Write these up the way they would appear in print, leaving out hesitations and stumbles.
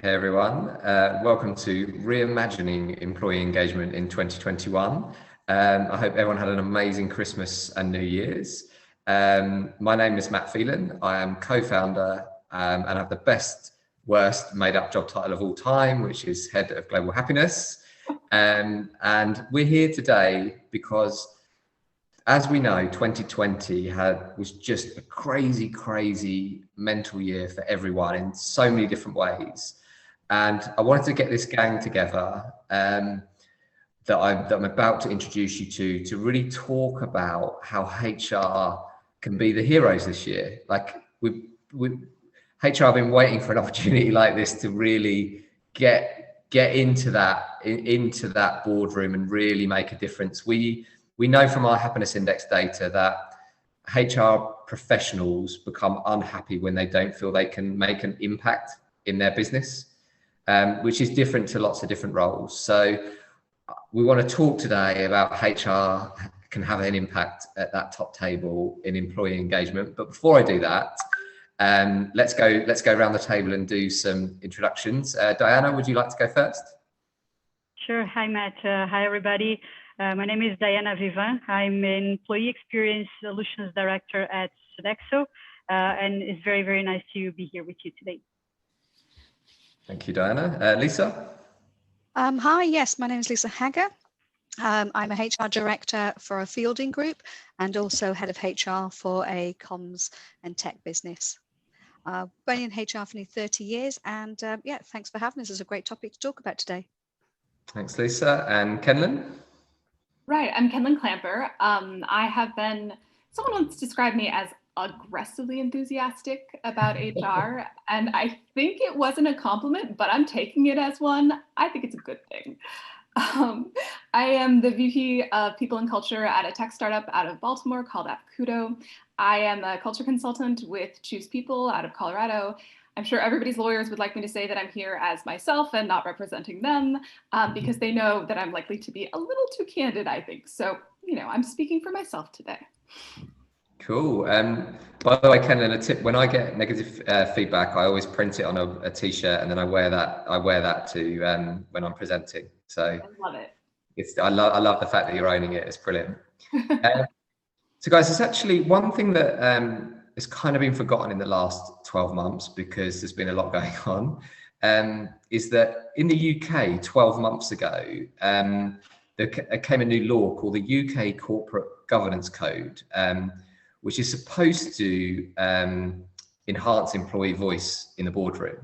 Hey everyone, welcome to Reimagining Employee Engagement in 2021. I hope everyone had an amazing Christmas and New Year's. My name is Matt Phelan. I am co-founder and have the best, worst made up job title of all time, which is Head of Global Happiness. And we're here today because, as we know, 2020 was just a crazy mental year for everyone in so many different ways. And I wanted to get this gang together that I'm about to introduce you to really talk about how HR can be the heroes this year. Like HR have been waiting for an opportunity like this to really get into that boardroom and really make a difference. We know from our happiness index data that HR professionals become unhappy when they don't feel they can make an impact in their business. Which is different to lots of different roles. So we want to talk today about HR can have an impact at that top table in employee engagement. But before I do that, let's go around the table and do some introductions. Daiana, would you like to go first? Sure. Hi, Matt. Hi, everybody. My name is Daiana Vivan. I'm an Employee Experience Solutions Director at Sodexo, and it's very nice to be here with you today. Thank you, Daiana. Lisa? Hi, yes, my name is Lisa Haggar. I'm a HR director for a fielding group and also head of HR for a comms and tech business. Been in HR for nearly 30 years and yeah, thanks for having us. It's a great topic to talk about today. Thanks, Lisa. And Kenlyn? Right, I'm Kenlyn Klamper. Someone once described me as aggressively enthusiastic about HR, and I think it wasn't a compliment, but I'm taking it as one. I think it's a good thing. I am the VP of People and Culture at a tech startup out of Baltimore called Apkodo. I am a culture consultant with Choose People out of Colorado. I'm sure everybody's lawyers would like me to say that I'm here as myself and not representing them because they know that I'm likely to be a little too candid, I think. So, I'm speaking for myself today. Cool. By the way, Kenlyn, a tip: when I get negative feedback, I always print it on a t-shirt, and then I wear that to when I'm presenting. So I love it. I love the fact that you're owning it. It's brilliant. So, guys, it's actually one thing that has kind of been forgotten in the last 12 months because there's been a lot going on. Is that in the UK 12 months ago, there came a new law called the UK Corporate Governance Code. Which is supposed to enhance employee voice in the boardroom.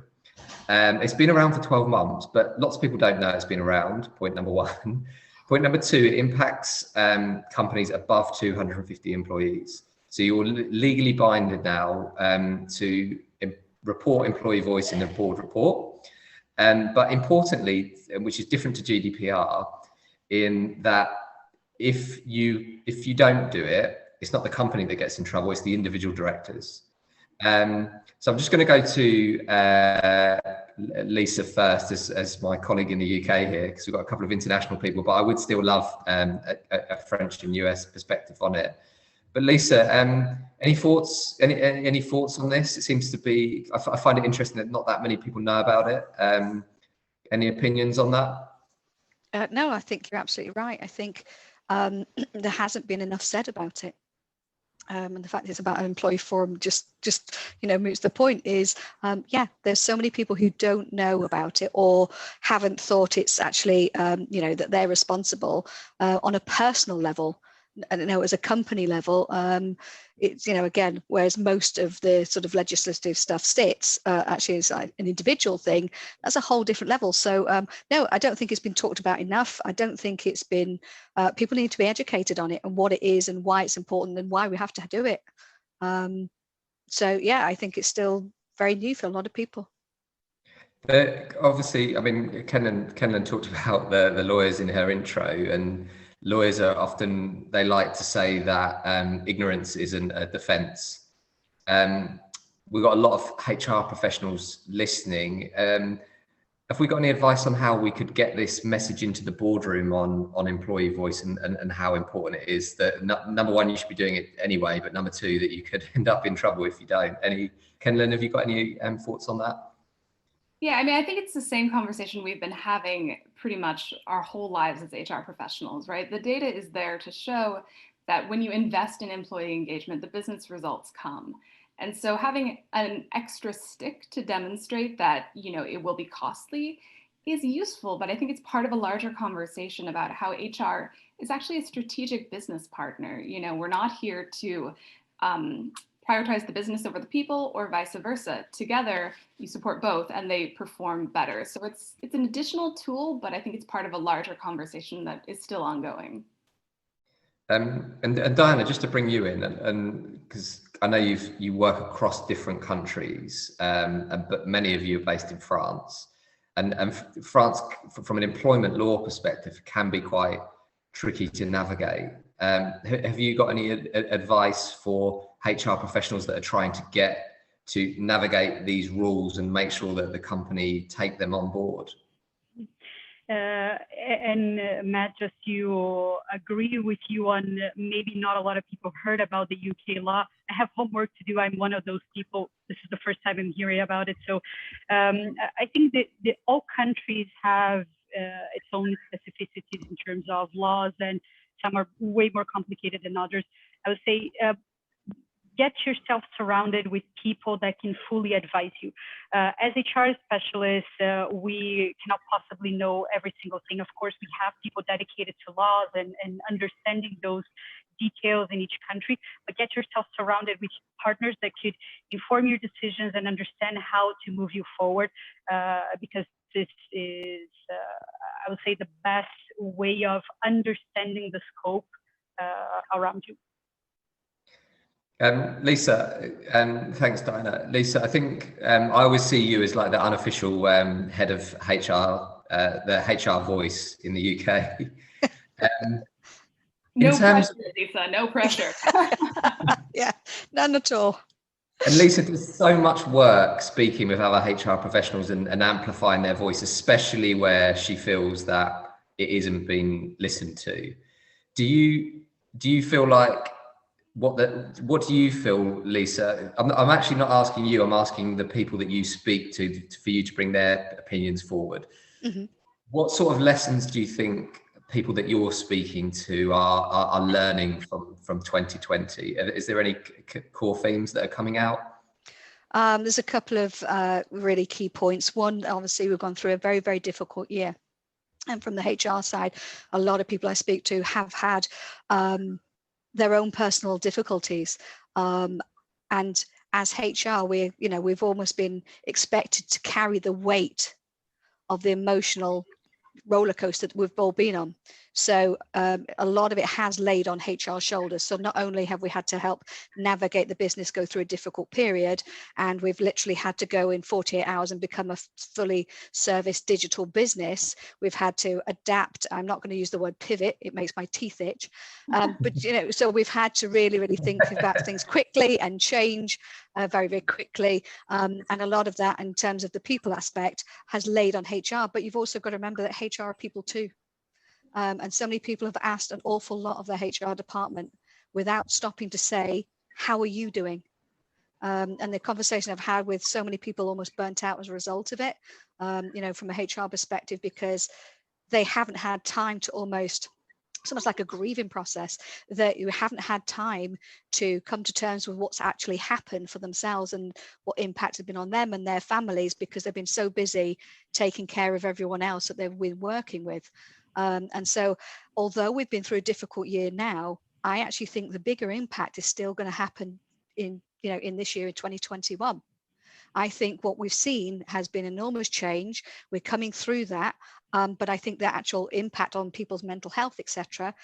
It's been around for 12 months, but lots of people don't know it's been around, point number one. Point number two, it impacts companies above 250 employees. So you're legally binded now to report employee voice in the board report. But importantly, which is different to GDPR, in that if you don't do it, it's not the company that gets in trouble, it's the individual directors. So I'm just going to go to Lisa first as my colleague in the UK here, because we've got a couple of international people, but I would still love a French and US perspective on it. But Lisa, any thoughts on this? It seems to be, I find it interesting that not that many people know about it. Any opinions on that? No, I think you're absolutely right. I think there hasn't been enough said about it. And the fact it's about an employee forum just moves the point is, there's so many people who don't know about it or haven't thought it's actually, that they're responsible on a personal level. I don't know, as a company level, it's, again, whereas most of the sort of legislative stuff sits, actually is an individual thing, that's a whole different level. So no, I don't think it's been talked about enough. I don't think it's been, people need to be educated on it and what it is and why it's important and why we have to do it. So yeah, I think it's still very new for a lot of people. But obviously, I mean, Kenlyn talked about the lawyers in her intro, and lawyers are often, they like to say that ignorance isn't a defense. We've got a lot of HR professionals listening. Have we got any advice on how we could get this message into the boardroom on employee voice and how important it is? That number one, you should be doing it anyway, but number two, that you could end up in trouble if you don't. Kenlyn, have you got any thoughts on that? Yeah, I mean, I think it's the same conversation we've been having pretty much our whole lives as HR professionals, right? The data is there to show that when you invest in employee engagement, the business results come. And so having an extra stick to demonstrate that, it will be costly is useful, but I think it's part of a larger conversation about how HR is actually a strategic business partner. We're not here to prioritize the business over the people or vice versa. Together, you support both and they perform better. So it's an additional tool, but I think it's part of a larger conversation that is still ongoing. And Daiana, just to bring you in, and because I know you work across different countries, but many of you are based in France, and France, from an employment law perspective, can be quite tricky to navigate. Have you got any advice for HR professionals that are trying to get to navigate these rules and make sure that the company take them on board? Matt, just to agree with you on maybe not a lot of people heard about the UK law. I have homework to do. I'm one of those people. This is the first time I'm hearing about it. So I think that all countries have its own specificities in terms of laws, and some are way more complicated than others. I would say get yourself surrounded with people that can fully advise you. As HR specialists, we cannot possibly know every single thing. Of course, we have people dedicated to laws and understanding those details in each country, but get yourself surrounded with partners that could inform your decisions and understand how to move you forward, because this is, I would say, the best way of understanding the scope around you. Lisa, thanks, Daiana. Lisa, I think I always see you as like the unofficial head of HR, the HR voice in the UK. No pressure, Lisa, no pressure. Yeah, none at all. And Lisa does so much work speaking with other HR professionals and amplifying their voice, especially where she feels that it isn't being listened to. Do you feel like, what do you feel, Lisa? I'm actually not asking you, I'm asking the people that you speak to for you to bring their opinions forward. Mm-hmm. What sort of lessons do you think people that you're speaking to are learning from 2020? Is there any core themes that are coming out? There's a couple of really key points. One, obviously, we've gone through a very, very difficult year. And from the HR side, a lot of people I speak to have had their own personal difficulties, and as HR, we've almost been expected to carry the weight of the emotional roller coaster that we've all been on. So a lot of it has laid on HR's shoulders. So not only have we had to help navigate the business go through a difficult period, and we've literally had to go in 48 hours and become a fully serviced digital business, we've had to adapt. I'm not going to use the word pivot, it makes my teeth itch. But so we've had to really, really think about things quickly and change very, very quickly. And a lot of that in terms of the people aspect has laid on HR, but you've also got to remember that HR are people too. And so many people have asked an awful lot of their HR department without stopping to say, how are you doing? And the conversation I've had with so many people almost burnt out as a result of it, from a HR perspective, because they haven't had time to almost, it's almost like a grieving process, that you haven't had time to come to terms with what's actually happened for themselves and what impact has been on them and their families, because they've been so busy taking care of everyone else that they've been working with. And so although we've been through a difficult year now, I actually think the bigger impact is still going to happen in this year, in 2021. I think what we've seen has been enormous change. We're coming through that. But I think the actual impact on people's mental health, etc.,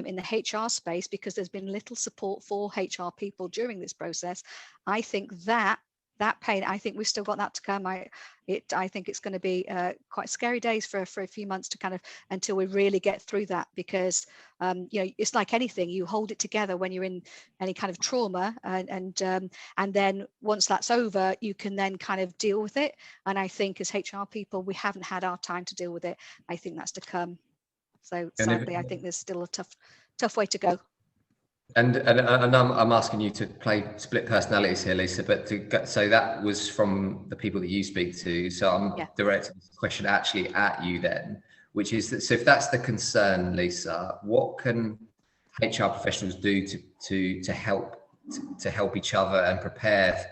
in the HR space, because there's been little support for HR people during this process, I think that pain, I think we've still got that to come. I think it's going to be quite scary days for a few months to kind of, until we really get through that, because it's like anything, you hold it together when you're in any kind of trauma, and then once that's over, you can then kind of deal with it. And I think as HR people, we haven't had our time to deal with it. I think that's to come. So sadly, I think there's still a tough way to go. I'm asking you to play split personalities here, Lisa, but so that was from the people that you speak to. So I'm directing this question actually at you then, which is that, so if that's the concern, Lisa, what can HR professionals do to help each other and prepare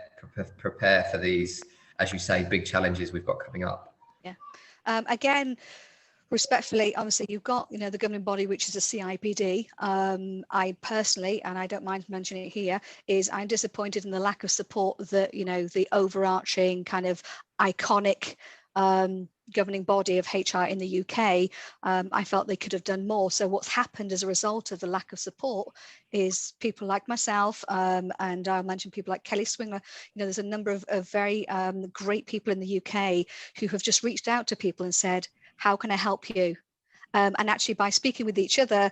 for these, as you say, big challenges we've got coming up? Yeah. Again, respectfully, obviously, you've got, the governing body, which is a CIPD. I personally, and I don't mind mentioning it here, I'm disappointed in the lack of support that, the overarching kind of iconic governing body of HR in the UK, I felt they could have done more. So what's happened as a result of the lack of support is people like myself, and I'll mention people like Kelly Swingler. There's a number of very great people in the UK who have just reached out to people and said, how can I help you? And actually, by speaking with each other,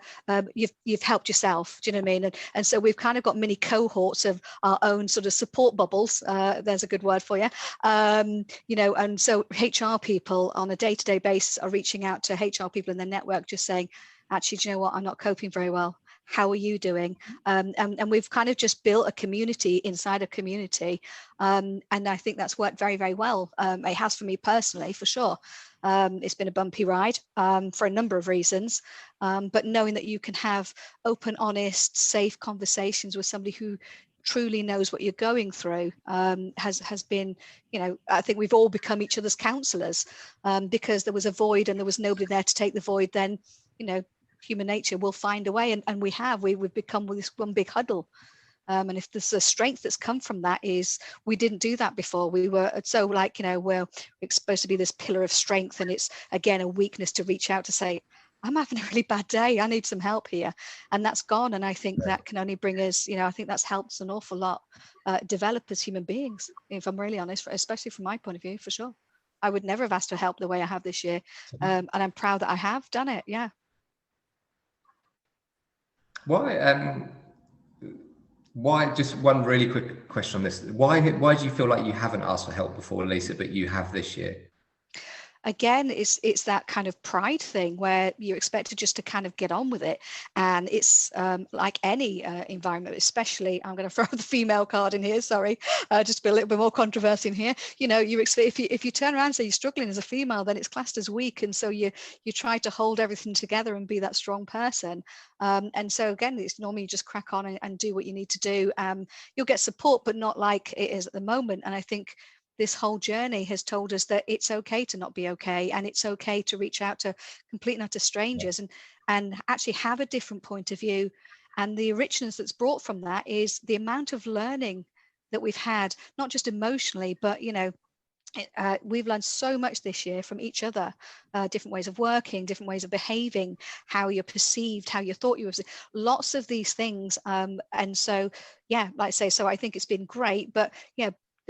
you've helped yourself. Do you know what I mean? And so we've kind of got mini cohorts of our own sort of support bubbles. There's a good word for you. And so HR people on a day-to-day basis are reaching out to HR people in their network, just saying, actually, do you know what? I'm not coping very well. How are you doing? And we've kind of just built a community inside a community. And I think that's worked very, very well. It has for me personally, for sure. It's been a bumpy ride for a number of reasons, but knowing that you can have open, honest, safe conversations with somebody who truly knows what you're going through has been, I think we've all become each other's counsellors, because there was a void and there was nobody there to take the void. Then, human nature will find a way, and we've become this one big huddle. And if there's a strength that's come from that, is we didn't do that before. We were so we're supposed to be this pillar of strength, and it's again a weakness to reach out to say, I'm having a really bad day, I need some help here, and that's gone. And I think that can only bring us, I think that's helped an awful lot develop as human beings, if I'm really honest, especially from my point of view, for sure. I would never have asked for help the way I have this year, and I'm proud that I have done it. Yeah. Why, just one really quick question on this. Why do you feel like you haven't asked for help before, Lisa, but you have this year? Again, it's that kind of pride thing where you're expected just to kind of get on with it. And it's like any environment, especially, I'm going to throw the female card in here, sorry, just be a little bit more controversy in here. You expect, if you turn around and say you're struggling as a female, then it's classed as weak. And so you try to hold everything together and be that strong person. And so again, it's normally you just crack on and do what you need to do. You'll get support, but not like it is at the moment. And I think this whole journey has told us that it's okay to not be okay, and it's okay to reach out to complete and utter strangers and actually have a different point of view. And the richness that's brought from that is the amount of learning that we've had, not just emotionally, but we've learned so much this year from each other, different ways of working, different ways of behaving, how you're perceived, how you thought you were, lots of these things. And so, like I say, so I think it's been great, but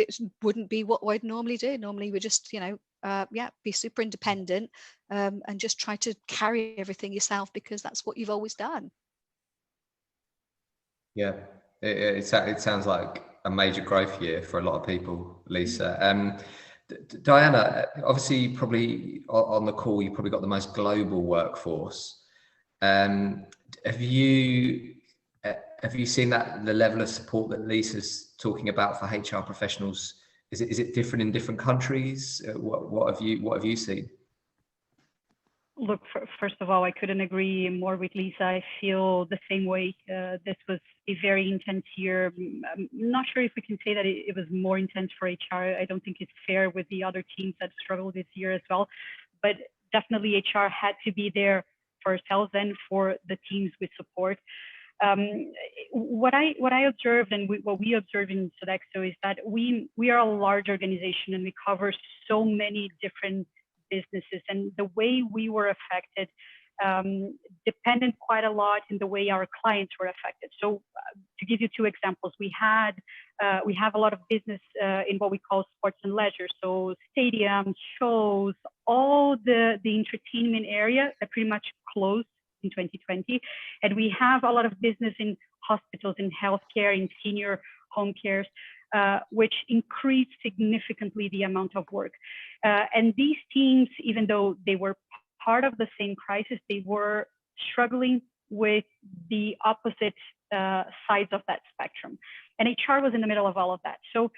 it wouldn't be what I'd normally do. Normally we just, be super independent and just try to carry everything yourself because that's what you've always done. Yeah, it sounds like a major growth year for a lot of people, Lisa. Daiana, obviously, probably on the call, you probably got the most global workforce. Have you seen that the level of support that Lisa's talking about for HR professionals? Is it different in different countries? What have you seen? Look, first of all, I couldn't agree more with Lisa. I feel the same way. This was a very intense year. I'm not sure if we can say that it was more intense for HR. I don't think it's fair with the other teams that struggled this year as well. But definitely HR had to be there for ourselves and for the teams with support. What I observed and what we observe in Sodexo is that we are a large organization and we cover so many different businesses, and the way we were affected depended quite a lot in the way our clients were affected. So to give you two examples, we have a lot of business in what we call sports and leisure, so stadiums, shows, all the entertainment area that pretty much closed in 2020. And we have a lot of business in hospitals, in healthcare, in senior home cares, which increased significantly the amount of work. And these teams, even though they were part of the same crisis, they were struggling with the opposite sides of that spectrum. And HR was in the middle of all of that. So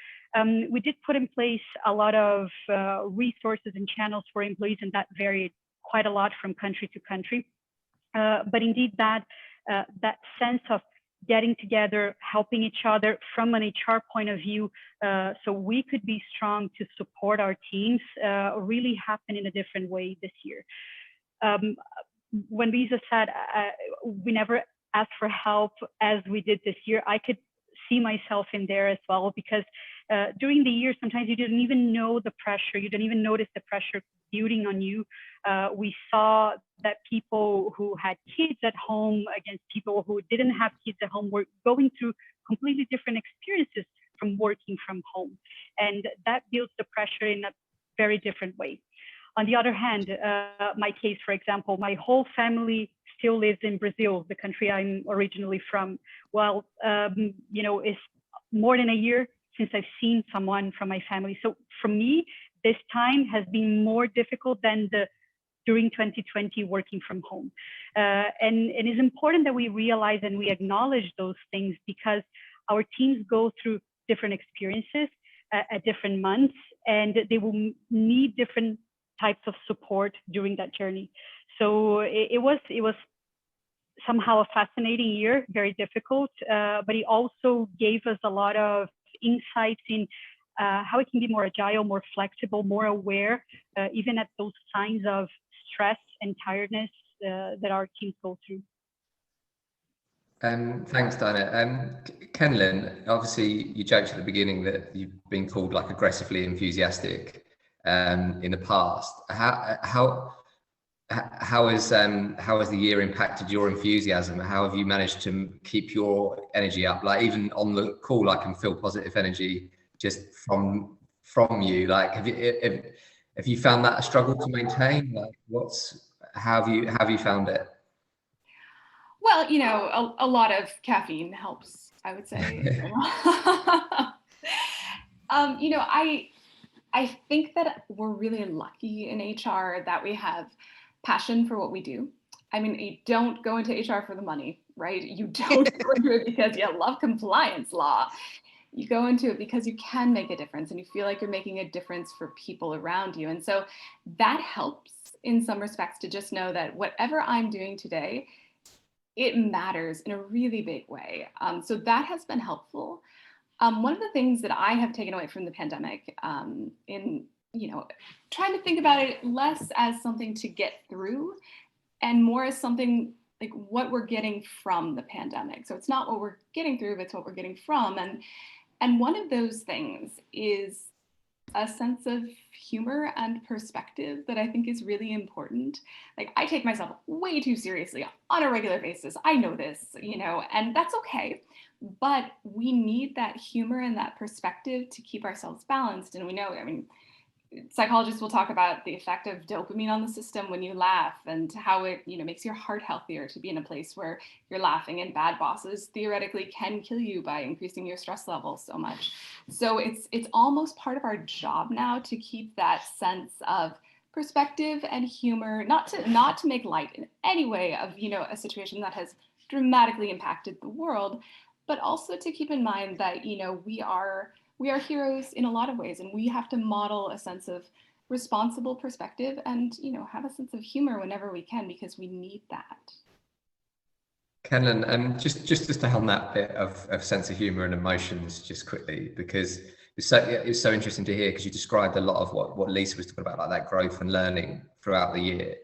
we did put in place a lot of resources and channels for employees, and that varied quite a lot from country to country. But indeed, that sense of getting together, helping each other from an HR point of view, so we could be strong to support our teams, really happened in a different way this year. When Lisa said we never asked for help as we did this year, I could see myself in there as well, because during the year, sometimes you didn't even know the pressure, you didn't even notice the pressure building on you. We saw that people who had kids at home against people who didn't have kids at home were going through completely different experiences from working from home. And that builds the pressure in a very different way. On the other hand, my case, for example, my whole family still lives in Brazil, the country I'm originally from. Well, you know, it's more than a year since I've seen someone from my family. So for me, this time has been more difficult than during 2020 working from home. And it is important that we realize and we acknowledge those things, because our teams go through different experiences at different months, and they will need different types of support during that journey. So it was somehow a fascinating year, very difficult, but it also gave us a lot of insights in how it can be more agile, more flexible, more aware, even at those signs of stress and tiredness that our teams go through. Thanks, Daiana. Kenlyn, obviously you joked at the beginning that you've been called like aggressively enthusiastic in the past. How has the year impacted your enthusiasm? How have you managed to keep your energy up? Like even on the call, I can feel positive energy just from you. Like have you found that a struggle to maintain? Like how have you found it? Well, you know, a lot of caffeine helps, I would say. You know, I think that we're really lucky in HR that we have passion for what we do. I mean, you don't go into HR for the money, right? You don't go into it because you love compliance law. You go into it because you can make a difference and you feel like you're making a difference for people around you. And so that helps in some respects to just know that whatever I'm doing today, it matters in a really big way. So that has been helpful. One of the things that I have taken away from the pandemic in, you know, trying to think about it less as something to get through and more as something like what we're getting from the pandemic. So it's not what we're getting through, but it's what we're getting from. And one of those things is a sense of humor and perspective that I think is really important. Like I take myself way too seriously on a regular basis. I know this, you know, and that's okay. But we need that humor and that perspective to keep ourselves balanced. And we know, I mean, psychologists will talk about the effect of dopamine on the system when you laugh and how it, you know, makes your heart healthier to be in a place where you're laughing, and bad bosses theoretically can kill you by increasing your stress level so much. So it's almost part of our job now to keep that sense of perspective and humor, not to make light in any way of, you know, a situation that has dramatically impacted the world, but also to keep in mind that, you know, we are heroes in a lot of ways, and we have to model a sense of responsible perspective and, you know, have a sense of humor whenever we can, because we need that. Kenlyn, just to help that bit of sense of humor and emotions just quickly, because it's so interesting to hear, because you described a lot of what Lisa was talking about, like that growth and learning throughout the year.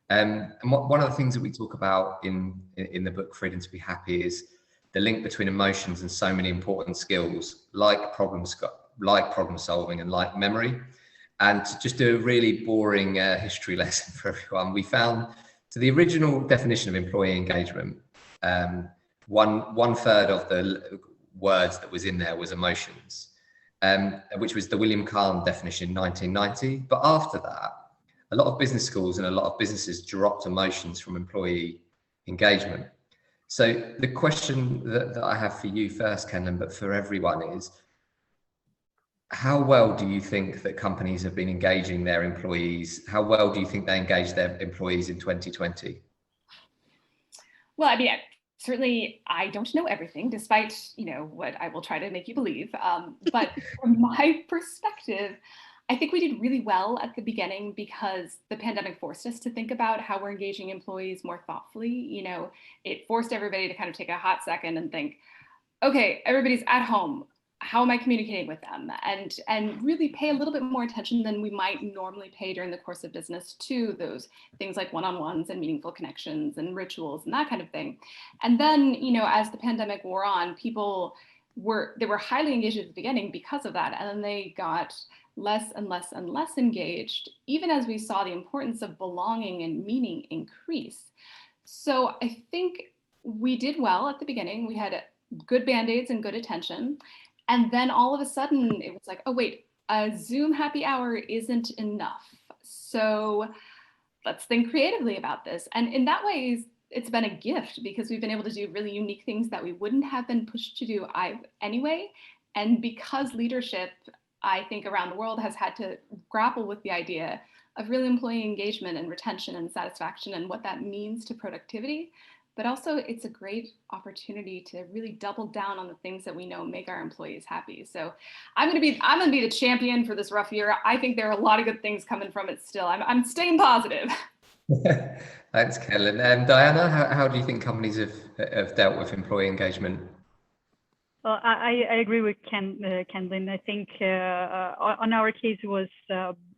And one of the things that we talk about in the book Freedom to Be Happy is the link between emotions and so many important skills like problem solving and like memory. And to just do a really boring history lesson for everyone, we found, so the original definition of employee engagement, one third of the words that was in there was emotions, which was the William Kahn definition in 1990. But after that, a lot of business schools and a lot of businesses dropped emotions from employee engagement. So the question that I have for you first, Kenlyn, but for everyone is, how well do you think that companies have been engaging their employees? How well do you think they engaged their employees in 2020? Well, I mean, certainly I don't know everything, despite, what I will try to make you believe. But from my perspective, I think we did really well at the beginning because the pandemic forced us to think about how we're engaging employees more thoughtfully. It forced everybody to kind of take a hot second and think, okay, everybody's at home. How am I communicating with them? And really pay a little bit more attention than we might normally pay during the course of business to those things like one-on-ones and meaningful connections and rituals and that kind of thing. And then, as the pandemic wore on, they were highly engaged at the beginning because of that. And then they got less and less and less engaged, even as we saw the importance of belonging and meaning increase. So I think we did well at the beginning. We had good Band-Aids and good attention. And then all of a sudden it was like, oh wait, a Zoom happy hour isn't enough. So let's think creatively about this. And in that way, it's been a gift because we've been able to do really unique things that we wouldn't have been pushed to do anyway. And because leadership, I think around the world has had to grapple with the idea of real employee engagement and retention and satisfaction and what that means to productivity. But also it's a great opportunity to really double down on the things that we know make our employees happy. So I'm gonna be the champion for this rough year. I think there are a lot of good things coming from it still. I'm staying positive. Thanks, Kenlyn. Daiana, how do you think companies have dealt with employee engagement? Well, I agree with Kenlyn. I think on our case, it was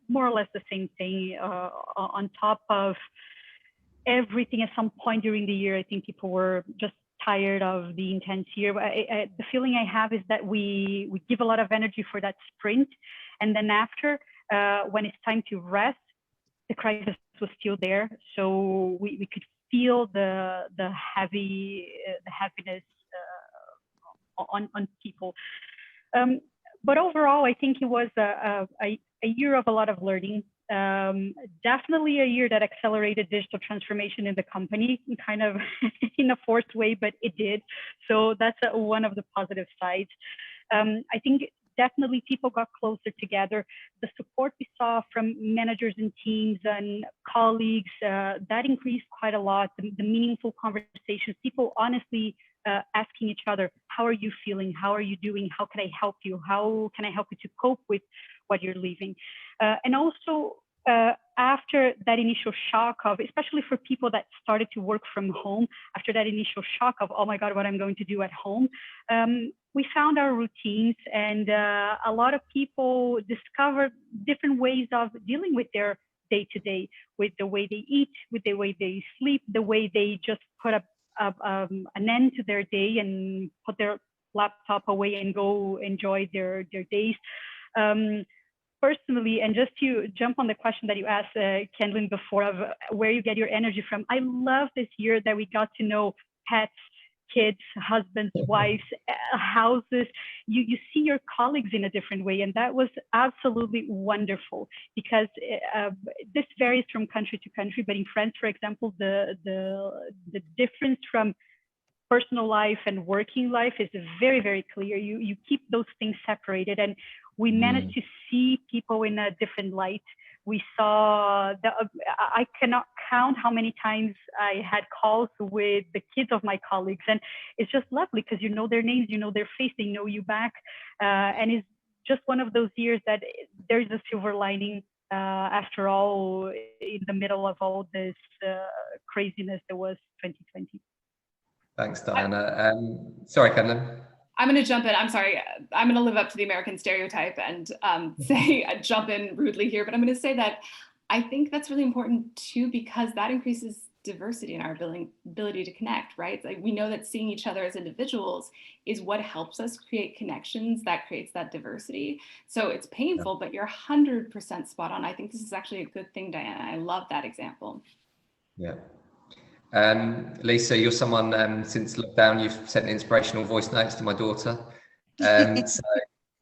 more or less the same thing. On top of everything, at some point during the year, I think people were just tired of the intense year. The feeling I have is that we give a lot of energy for that sprint, and then after, when it's time to rest, the crisis was still there. So we could feel the heaviness on people. But overall, I think it was a year of a lot of learning. Definitely a year that accelerated digital transformation in the company, kind of in a forced way, but it did. So that's one of the positive sides. I think definitely people got closer together. The support we saw from managers and teams and colleagues, that increased quite a lot. The meaningful conversations, people honestly asking each other, how are you feeling? How are you doing? How can I help you? How can I help you to cope with what you're leaving? And also after that initial shock of, especially for people that started to work from home, after that initial shock of, oh my God, what I'm going to do at home, we found our routines, and a lot of people discovered different ways of dealing with their day-to-day, with the way they eat, with the way they sleep, the way they just put an end to their day and put their laptop away and go enjoy their days. Personally, and just to jump on the question that you asked, Kenlyn, before, of where you get your energy from, I love this year that we got to know pets, kids, husbands, wives, houses. You see your colleagues in a different way, and that was absolutely wonderful, because this varies from country to country. But in France, for example, the difference from personal life and working life is very, very clear. You keep those things separated, and we managed to see people in a different light. We saw I cannot count how many times I had calls with the kids of my colleagues, and it's just lovely because you know their names, you know their face, they know you back, and it's just one of those years that there's a silver lining after all, in the middle of all this craziness that was 2020. Thanks, Daiana. Sorry, Kenlyn. I'm going to jump in. I'm sorry. I'm going to live up to the American stereotype and say jump in rudely here, but I'm going to say that I think that's really important too, because that increases diversity in our ability to connect, right? Like, we know that seeing each other as individuals is what helps us create connections that creates that diversity. So it's painful, but you're 100% spot on. I think this is actually a good thing, Daiana. I love that example. Yeah. Lisa, you're someone, since lockdown, you've sent inspirational voice notes to my daughter. So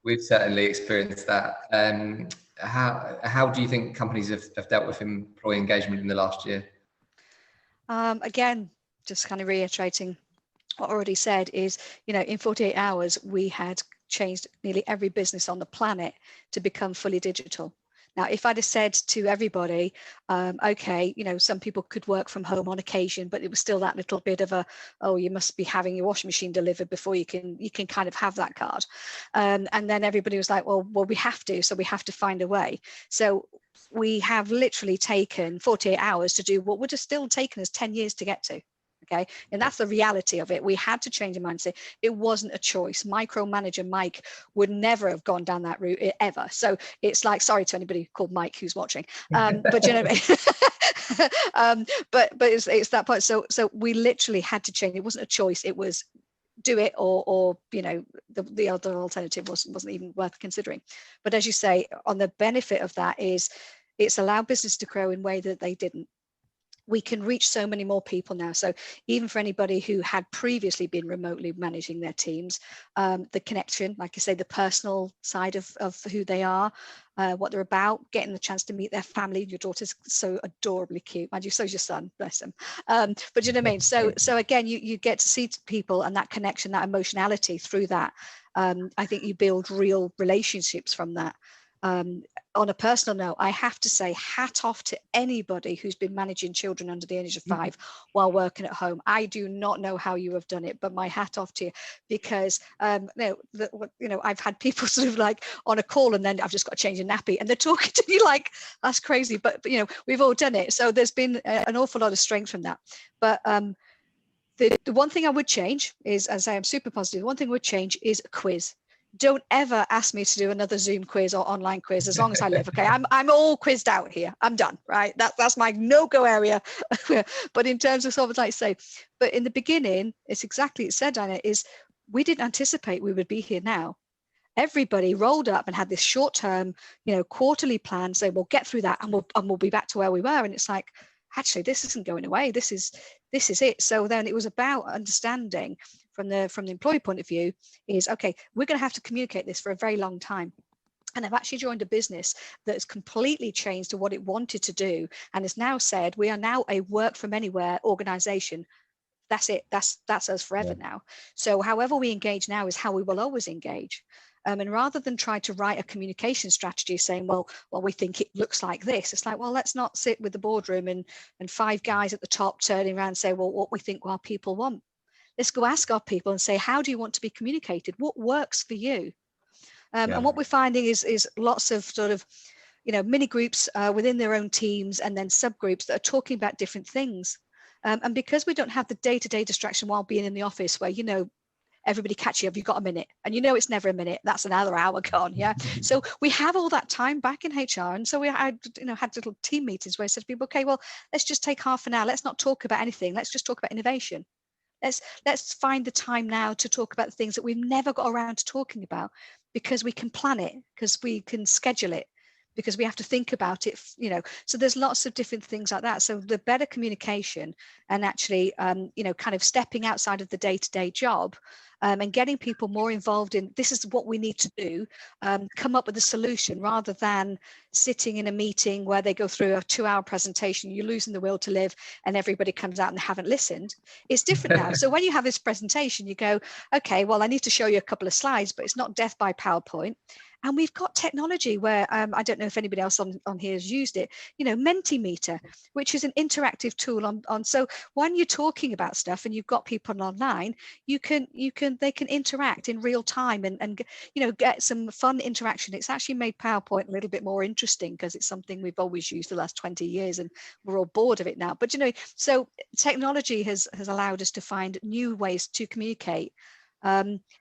we've certainly experienced that. How do you think companies have dealt with employee engagement in the last year? Again, just kind of reiterating what I already said is, in 48 hours, we had changed nearly every business on the planet to become fully digital. Now, if I'd have said to everybody, okay, some people could work from home on occasion, but it was still that little bit of a, oh, you must be having your washing machine delivered before you can kind of have that card. And then everybody was like, well, we have to, so we have to find a way. So we have literally taken 48 hours to do what would have still taken us 10 years to get to. Okay. And that's the reality of it. We had to change the mindset. It wasn't a choice. Micromanager Mike would never have gone down that route ever. So it's like, sorry to anybody called Mike who's watching, but you know what I mean? But it's that point. So we literally had to change. It wasn't a choice. It was do it or the other alternative wasn't even worth considering. But as you say, on the benefit of that is it's allowed business to grow in a way that they didn't. We can reach so many more people now. So even for anybody who had previously been remotely managing their teams, the connection, like I say, the personal side of who they are, what they're about, getting the chance to meet their family. Your daughter's so adorably cute. Mind you, so's your son, bless him. But you know what I mean? So again, you get to see people and that connection, that emotionality through that. I think you build real relationships from that. On a personal note, I have to say, hat off to anybody who's been managing children under the age of 5 while working at home. I do not know how you have done it, but my hat off to you, because I've had people sort of like on a call and then I've just got to change a nappy and they're talking to me like that's crazy, but we've all done it. So there's been an awful lot of strength from that. But the one thing I would change is, as I am super positive, one thing I would change is a quiz. Don't ever ask me to do another Zoom quiz or online quiz as long as I live. Okay, I'm all quizzed out here. I'm done. Right, that's my no-go area. But in terms of sort of like say, but in the beginning, it's exactly it said, Daiana, is we didn't anticipate we would be here now. Everybody rolled up and had this short-term, quarterly plan. Say we'll get through that and we'll be back to where we were. And it's like, actually, this isn't going away. This is it. So then it was about understanding from the employee point of view is, okay, we're going to have to communicate this for a very long time. And I've actually joined a business that has completely changed to what it wanted to do and has now said we are now a work from anywhere organization. That's it. That's us forever now. So however we engage now is how we will always engage. And rather than try to write a communication strategy saying, well, we think it looks like this, it's like, well, let's not sit with the boardroom and 5 guys at the top turning around and say, well, what we think our people want. Let's go ask our people and say, how do you want to be communicated? What works for you? And what we're finding is lots of sort of, mini groups within their own teams and then subgroups that are talking about different things. And because we don't have the day-to-day distraction while being in the office where, everybody catch you, have you got a minute? And it's never a minute, that's another hour gone. So we have all that time back in HR. And so had little team meetings where I said to people, okay, well, let's just take half an hour. Let's not talk about anything. Let's just talk about innovation. Let's find the time now to talk about the things that we've never got around to talking about, because we can plan it, because we can schedule it, because we have to think about it, so there's lots of different things like that. So the better communication and actually, kind of stepping outside of the day-to-day job and getting people more involved in this is what we need to do, come up with a solution rather than sitting in a meeting where they go through a 2-hour presentation, you're losing the will to live and everybody comes out and they haven't listened. It's different now. So when you have this presentation, you go, okay, well, I need to show you a couple of slides, but it's not death by PowerPoint. And we've got technology where I don't know if anybody else on here has used it, Mentimeter, which is an interactive tool on. So when you're talking about stuff and you've got people online, they can interact in real time and get some fun interaction. It's actually made PowerPoint a little bit more interesting because it's something we've always used the last 20 years and we're all bored of it now. But so technology has allowed us to find new ways to communicate.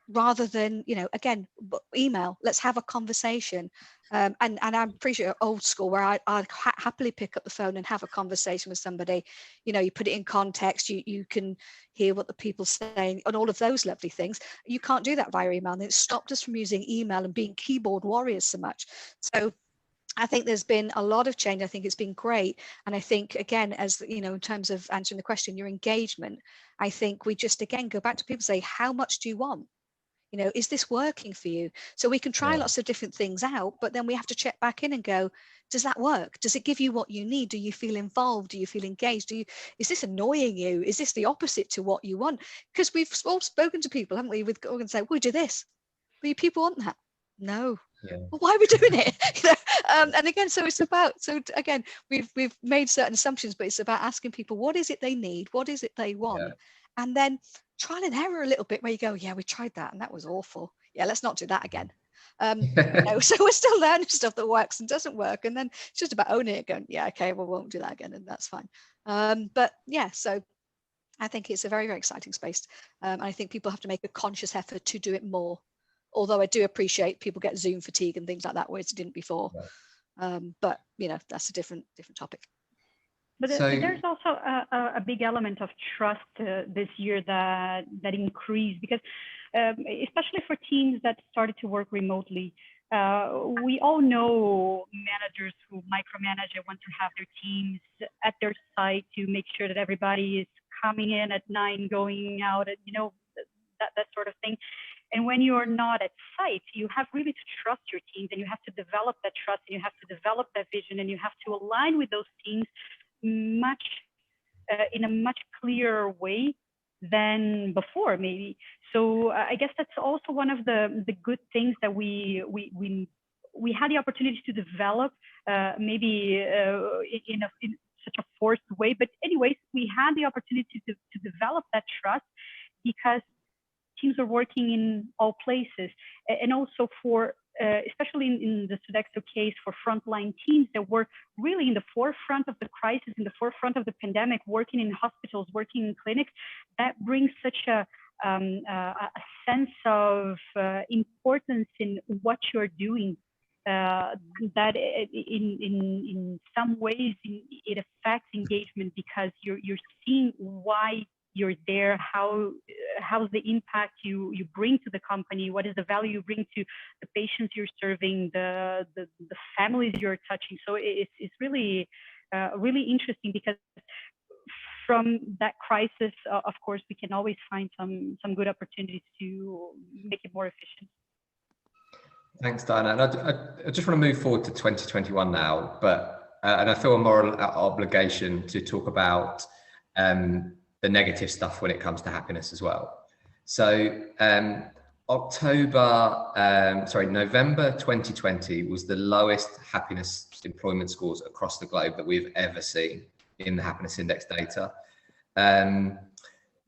Rather than, again, email, let's have a conversation. And I'm pretty sure old school where I'd happily pick up the phone and have a conversation with somebody. You put it in context, you can hear what the people saying and all of those lovely things. You can't do that via email. And it stopped us from using email and being keyboard warriors so much. So I think there's been a lot of change. I think it's been great. And I think, again, as in terms of answering the question, your engagement, I think we just, again, go back to people, say, how much do you want? Is this working for you? So we can try lots of different things out, but then we have to check back in and go, does that work? Does it give you what you need? Do you feel involved? Do you feel engaged? Is this annoying you? Is this the opposite to what you want? Because we've all spoken to people, haven't we? With and say, we do this. But people want that. No. Yeah. Well, why are we doing it? And again, so it's about, so again, we've made certain assumptions, but it's about asking people, what is it they need? What is it they want? Yeah. And then trial and error a little bit, where you go, yeah, we tried that and that was awful. Yeah, let's not do that again. So we're still learning stuff that works and doesn't work. And then it's just about owning it, going, yeah, okay, well, we won't do that again. And that's fine. But yeah, so I think it's a very, very exciting space. And I think people have to make a conscious effort to do it more. Although I do appreciate people get Zoom fatigue and things like that, whereas it didn't before. But that's a different topic. But there's also a big element of trust this year that increased, because especially for teams that started to work remotely, we all know managers who micromanage and want to have their teams at their site to make sure that everybody is coming in at 9, going out at, that sort of thing. And when you're not at site, you have really to trust your teams, and you have to develop that trust, and you have to develop that vision, and you have to align with those teams in a much clearer way than before, maybe. So I guess that's also one of the good things that we had the opportunity to develop, maybe in such a forced way. But anyways, we had the opportunity to develop that trust, because teams are working in all places, and also for especially in the Sodexo case, for frontline teams that were really in the forefront of the crisis, in the forefront of the pandemic, working in hospitals, working in clinics. That brings such a sense of importance in what you're doing, that in some ways it affects engagement, because you're seeing why you're there, how's the impact you bring to the company, what is the value you bring to the patients you're serving, the families you're touching. So it's really really interesting, because from that crisis, of course, we can always find some good opportunities to make it more efficient. Thanks, Daiana. And I just want to move forward to 2021 now, but and I feel a moral obligation to talk about the negative stuff when it comes to happiness as well. So November 2020 was the lowest happiness employment scores across the globe that we've ever seen in the happiness index data. I'm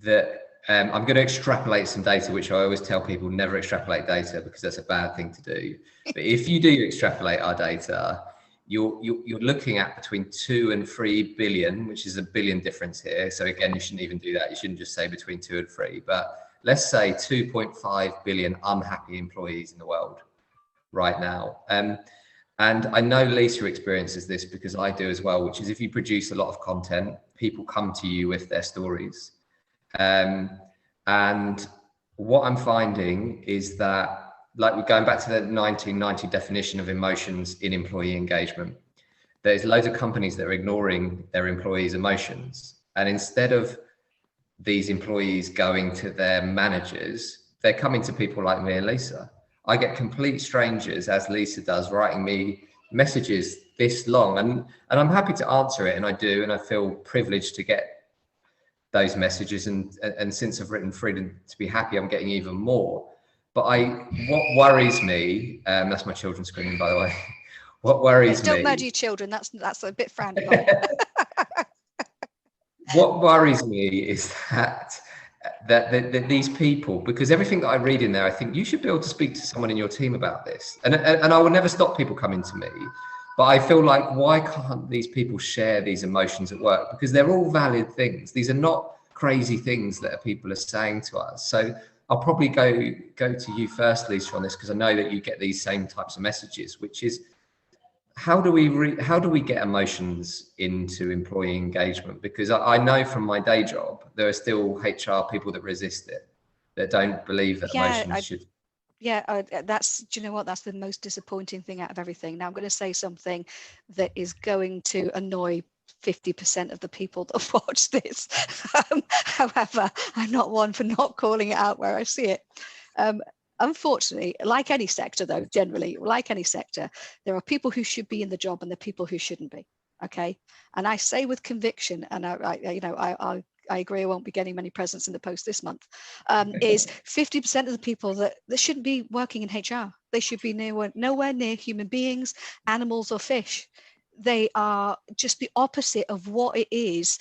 going to extrapolate some data, which I always tell people, never extrapolate data, because that's a bad thing to do. But if you do extrapolate our data, you're looking at between 2 and 3 billion, which is a billion difference here. So again, you shouldn't even do that. You shouldn't just say between 2 and 3, but let's say 2.5 billion unhappy employees in the world right now. And I know Lisa experiences this, because I do as well, which is, if you produce a lot of content, people come to you with their stories. And what I'm finding is that, like, we're going back to the 1990 definition of emotions in employee engagement, there's loads of companies that are ignoring their employees' emotions. And instead of these employees going to their managers, they're coming to people like me and Lisa. I get complete strangers, as Lisa does, writing me messages this long, and I'm happy to answer it, and I do, and I feel privileged to get those messages, and since I've written Freedom to Be Happy, I'm getting even more. But what worries me, that's my children screaming, by the way. What worries me? Don't murder your children. That's a bit frowned upon. What worries me is that these people, because everything that I read in there, I think you should be able to speak to someone in your team about this. And I will never stop people coming to me, but I feel like, why can't these people share these emotions at work? Because they're all valid things. These are not crazy things that people are saying to us. So I'll probably go to you first, Lisa, on this, because I know that you get these same types of messages, which is, how do we get emotions into employee engagement? Because I know from my day job, there are still HR people that resist it, that don't believe that emotions should. Yeah, that's, do you know what? That's the most disappointing thing out of everything. Now I'm going to say something that is going to annoy 50% of the people that watch this. However, I'm not one for not calling it out where I see it. Unfortunately, like any sector, though, generally, like any sector, there are people who should be in the job and there are people who shouldn't be. Okay, and I say with conviction, and I agree, I won't be getting many presents in the post this month, is 50% of the people that shouldn't be working in HR. They should be nowhere near human beings, animals, or fish. They are just the opposite of what it is.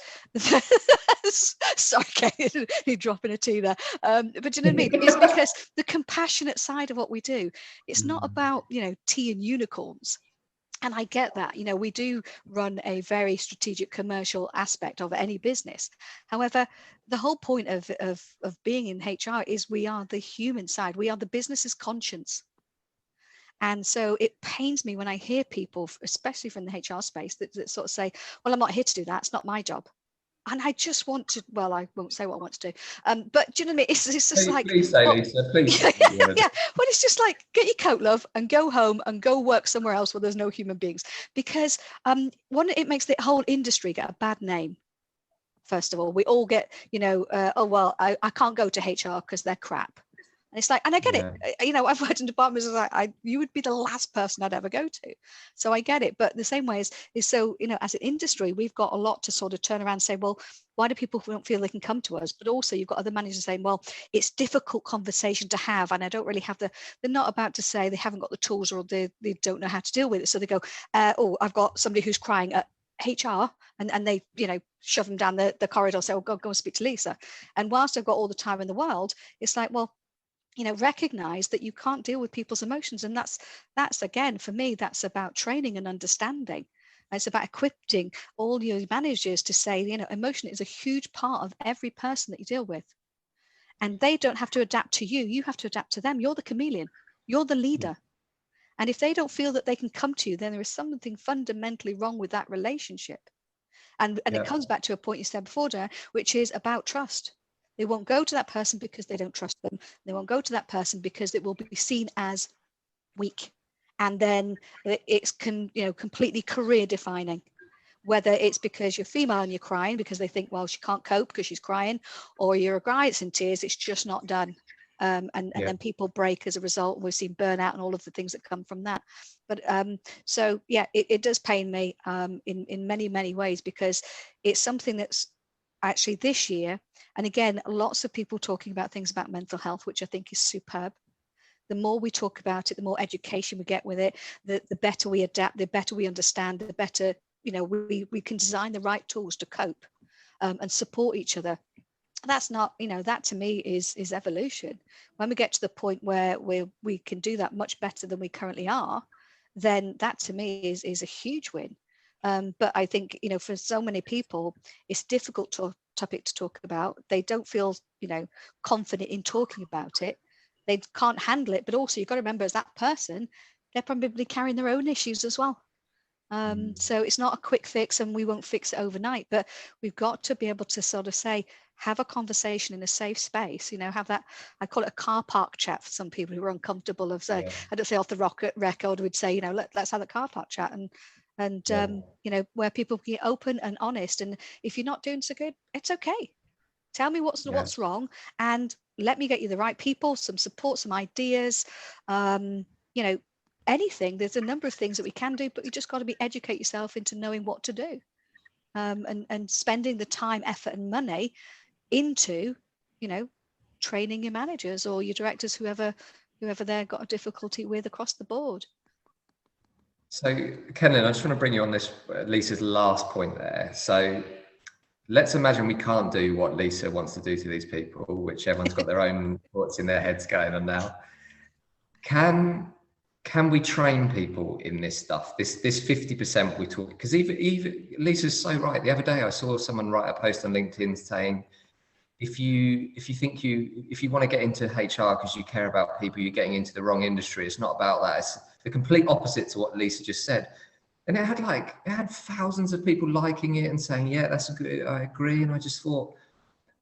Sorry, Kate, you're dropping a T there. But do you know what I mean? It's because the compassionate side of what we do, it's not about, tea and unicorns. And I get that, we do run a very strategic commercial aspect of any business. However, the whole point of being in HR is we are the human side. We are the business's conscience. And so it pains me when I hear people, especially from the HR space, that sort of say, well, I'm not here to do that. It's not my job. And I just want to, well, I won't say what I want to do. But do you know what I mean? It's just please say, Lisa, please. Yeah. Well, it's just like, get your coat, love, and go home and go work somewhere else where there's no human beings. Because it makes the whole industry get a bad name. First of all, we all get, I can't go to HR because they're crap. And it's like, and I get it, I've worked in departments like you would be the last person I'd ever go to. So I get it. But the same way is so, as an industry, we've got a lot to sort of turn around and say, well, why do people don't feel they can come to us? But also you've got other managers saying, well, it's difficult conversation to have. And I don't really have they're not about to say they haven't got the tools or they don't know how to deal with it. So they go, I've got somebody who's crying at HR and they, shove them down the corridor, say, oh, go and speak to Lisa. And whilst I've got all the time in the world, it's like, well, recognize that you can't deal with people's emotions. And that's again, for me, that's about training and understanding. And it's about equipping all your managers to say, emotion is a huge part of every person that you deal with. And they don't have to adapt to you. You have to adapt to them. You're the chameleon. You're the leader. And if they don't feel that they can come to you, then there is something fundamentally wrong with that relationship. And it comes back to a point you said before, Daiana, which is about trust. They won't go to that person because they don't trust them. They won't go to that person because it will be seen as weak. And then it's completely career defining, whether it's because you're female and you're crying because they think, well, she can't cope because she's crying, or you're a guy that's in tears, it's just not done. And then people break as a result. We've seen burnout and all of the things that come from that. But it does pain me in many, many ways, because it's something that's actually this year, and again, lots of people talking about things about mental health, which I think is superb. The more we talk about it, the more education we get with it, the better we adapt, the better we understand, the better, we can design the right tools to cope and support each other. That's not, that to me is evolution. When we get to the point where we can do that much better than we currently are, then that to me is a huge win. But I think, for so many people, it's a difficult topic to talk about. They don't feel, confident in talking about it. They can't handle it. But also, you've got to remember, as that person, they're probably carrying their own issues as well. So it's not a quick fix, and we won't fix it overnight. But we've got to be able to sort of say, have a conversation in a safe space. Have that. I call it a car park chat for some people who are uncomfortable of say. I don't say off the record. We'd say, let's have a car park chat and where people can get open and honest. And if you're not doing so good, it's okay. Tell me what's wrong, and let me get you the right people, some support, some ideas, anything. There's a number of things that we can do, but you just got to educate yourself into knowing what to do, and spending the time, effort, and money into, training your managers or your directors, whoever they've got a difficulty with across the board. So, Kenlyn, I just want to bring you on this, Lisa's last point there. So let's imagine we can't do what Lisa wants to do to these people, which everyone's got their own thoughts in their heads going on now. Can we train people in this stuff? This 50% we talk, because even Lisa's so right. The other day I saw someone write a post on LinkedIn saying, if you want to get into HR because you care about people, you're getting into the wrong industry. It's not about that. It's the complete opposite to what Lisa just said. And it had thousands of people liking it and saying, yeah, that's good, I agree. And I just thought,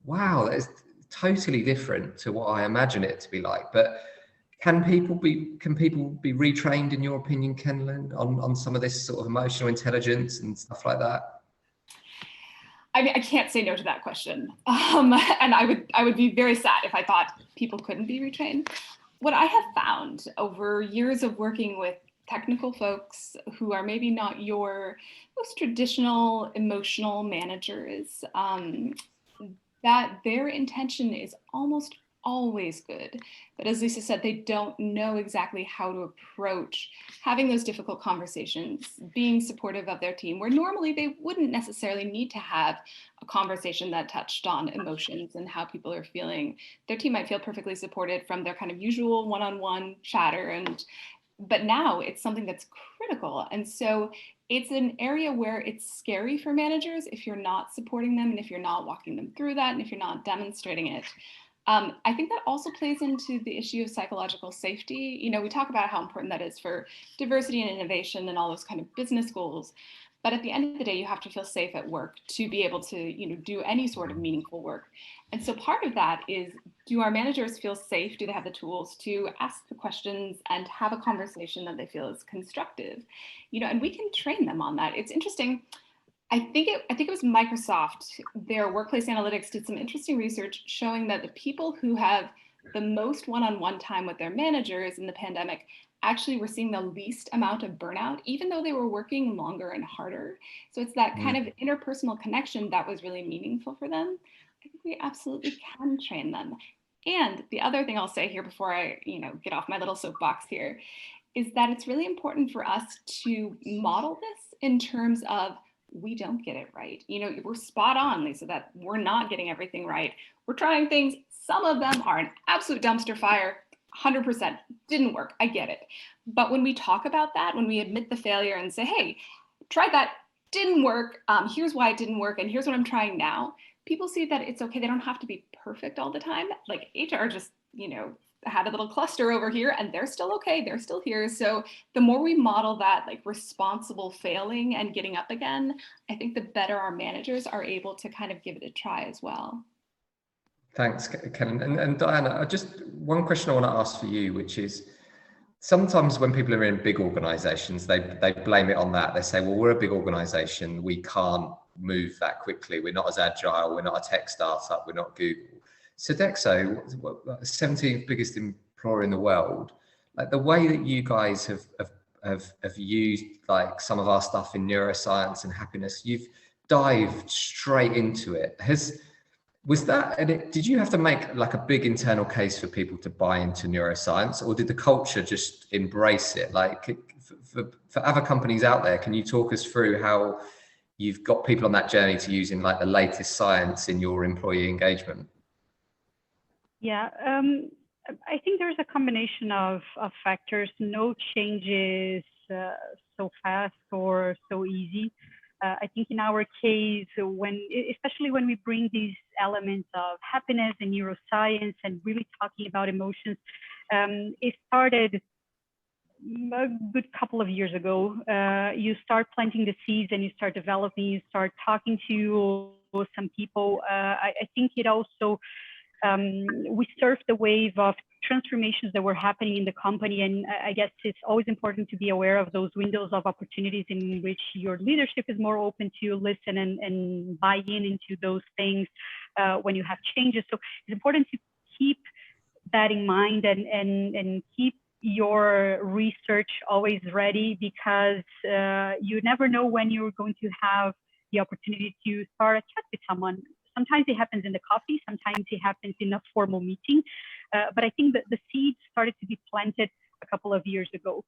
wow, that is totally different to what I imagine it to be like. But can people be retrained, in your opinion, Kenlyn, on some of this sort of emotional intelligence and stuff like that? I mean, I can't say no to that question. And I would be very sad if I thought people couldn't be retrained. What I have found over years of working with technical folks who are maybe not your most traditional emotional managers, that their intention is almost always good. But as Lisa said, they don't know exactly how to approach having those difficult conversations, being supportive of their team, where normally they wouldn't necessarily need to have a conversation that touched on emotions and how people are feeling. Their team might feel perfectly supported from their kind of usual one-on-one chatter, but now it's something that's critical. And so it's an area where it's scary for managers if you're not supporting them and if you're not walking them through that and if you're not demonstrating it. I think that also plays into the issue of psychological safety. You know, we talk about how important that is for diversity and innovation and all those kind of business goals. But at the end of the day, you have to feel safe at work to be able to, you know, do any sort of meaningful work. And so part of that is, do our managers feel safe? Do they have the tools to ask the questions and have a conversation that they feel is constructive? You know, and we can train them on that. It's interesting. I think it was Microsoft, their workplace analytics did some interesting research showing that the people who have the most one-on-one time with their managers in the pandemic actually were seeing the least amount of burnout, even though they were working longer and harder. So it's that kind of interpersonal connection that was really meaningful for them. I think we absolutely can train them. And the other thing I'll say here before I, you know, get off my little soapbox here is that it's really important for us to model this in terms of, we don't get it right. You know, we're spot on, Lisa, that we're not getting everything right. We're trying things. Some of them are an absolute dumpster fire. 100% didn't work. I get it. But when we talk about that, when we admit the failure and say, hey, tried that, didn't work. Here's why it didn't work. And here's what I'm trying now. People see that it's okay. They don't have to be perfect all the time. Like HR just, you know, had a little cluster over here and they're still okay. They're still here. So the more we model that like responsible failing and getting up again, I think the better our managers are able to kind of give it a try as well. Thanks, Kenlyn. And Daiana, just one question I want to ask for you, which is, sometimes when people are in big organizations, they blame it on that. They say, well, we're a big organization. We can't move that quickly. We're not as agile. We're not a tech startup. We're not Google. Sodexo, 17th biggest employer in the world, like the way that you guys have used like some of our stuff in neuroscience and happiness, you've dived straight into it. Did you have to make like a big internal case for people to buy into neuroscience, or did the culture just embrace it? Like for other companies out there, can you talk us through how you've got people on that journey to using like the latest science in your employee engagement? Yeah, I think there's a combination of factors. No change is so fast or so easy. I think in our case, especially when we bring these elements of happiness and neuroscience and really talking about emotions, it started a good couple of years ago. You start planting the seeds and you start developing, you start talking to some people. I think it also, we surfed the wave of transformations that were happening in the company. And I guess it's always important to be aware of those windows of opportunities in which your leadership is more open to listen and buy into those things when you have changes. So it's important to keep that in mind and keep your research always ready, because you never know when you're going to have the opportunity to start a chat with someone. Sometimes it happens in the coffee, sometimes it happens in a formal meeting. But I think that the seeds started to be planted a couple of years ago.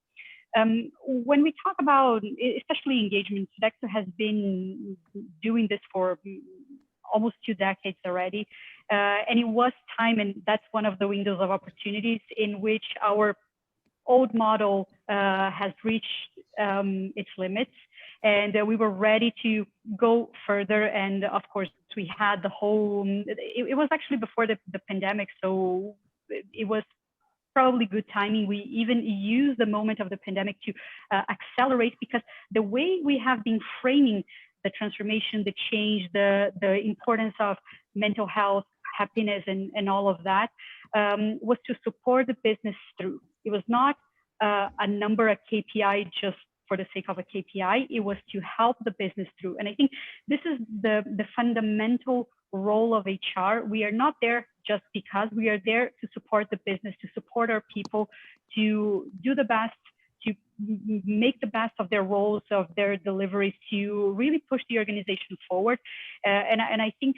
When we talk about, especially engagement, Sodexo has been doing this for almost 2 decades already. And it was time, and that's one of the windows of opportunities in which our old model has reached its limits. And we were ready to go further. And of course, we had the whole, it was actually before the pandemic. So it was probably good timing. We even used the moment of the pandemic to accelerate, because the way we have been framing the transformation, the change, the importance of mental health, happiness, and all of that was to support the business through. It was not a number, a KPI just for the sake of a KPI. It was to help the business through. And I think this is the fundamental role of HR. We are not there just because. We are there to support the business, to support our people, to do the best, to make the best of their roles, of their deliveries, to really push the organization forward. And I think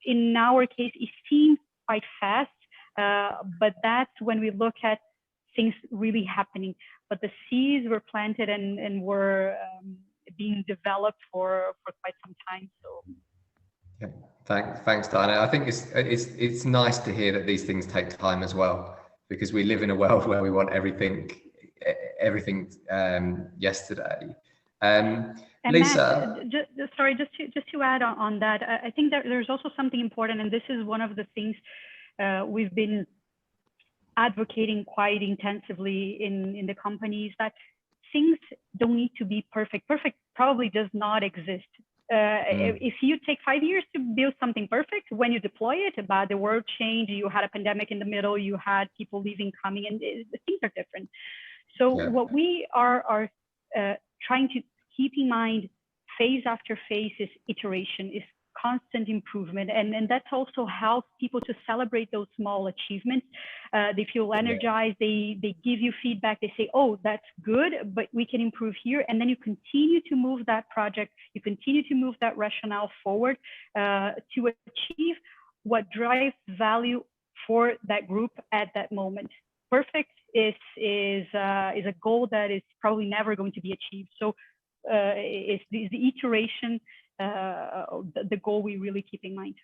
in our case, it seems quite fast, but that's when we look at things really happening. But the seeds were planted and were being developed for quite some time. So. Yeah, thanks, Daiana. I think it's nice to hear that these things take time as well, because we live in a world where we want everything yesterday. And Lisa, Matt, just to add on that, I think that there's also something important, and this is one of the things we've been advocating quite intensively in the companies, that things don't need to be perfect. Perfect probably does not exist. If you take 5 years to build something perfect, when you deploy it, but the world changed, you had a pandemic in the middle, you had people leaving, coming, and things are different. So what we are trying to keep in mind phase after phase is iteration, is constant improvement. And that also helps people to celebrate those small achievements. They feel energized, they give you feedback, they say, oh, that's good, but we can improve here. And then you continue to move that project, you continue to move that rationale forward to achieve what drives value for that group at that moment. Perfect is a goal that is probably never going to be achieved. So it's the iteration, the goal we really keep in mind.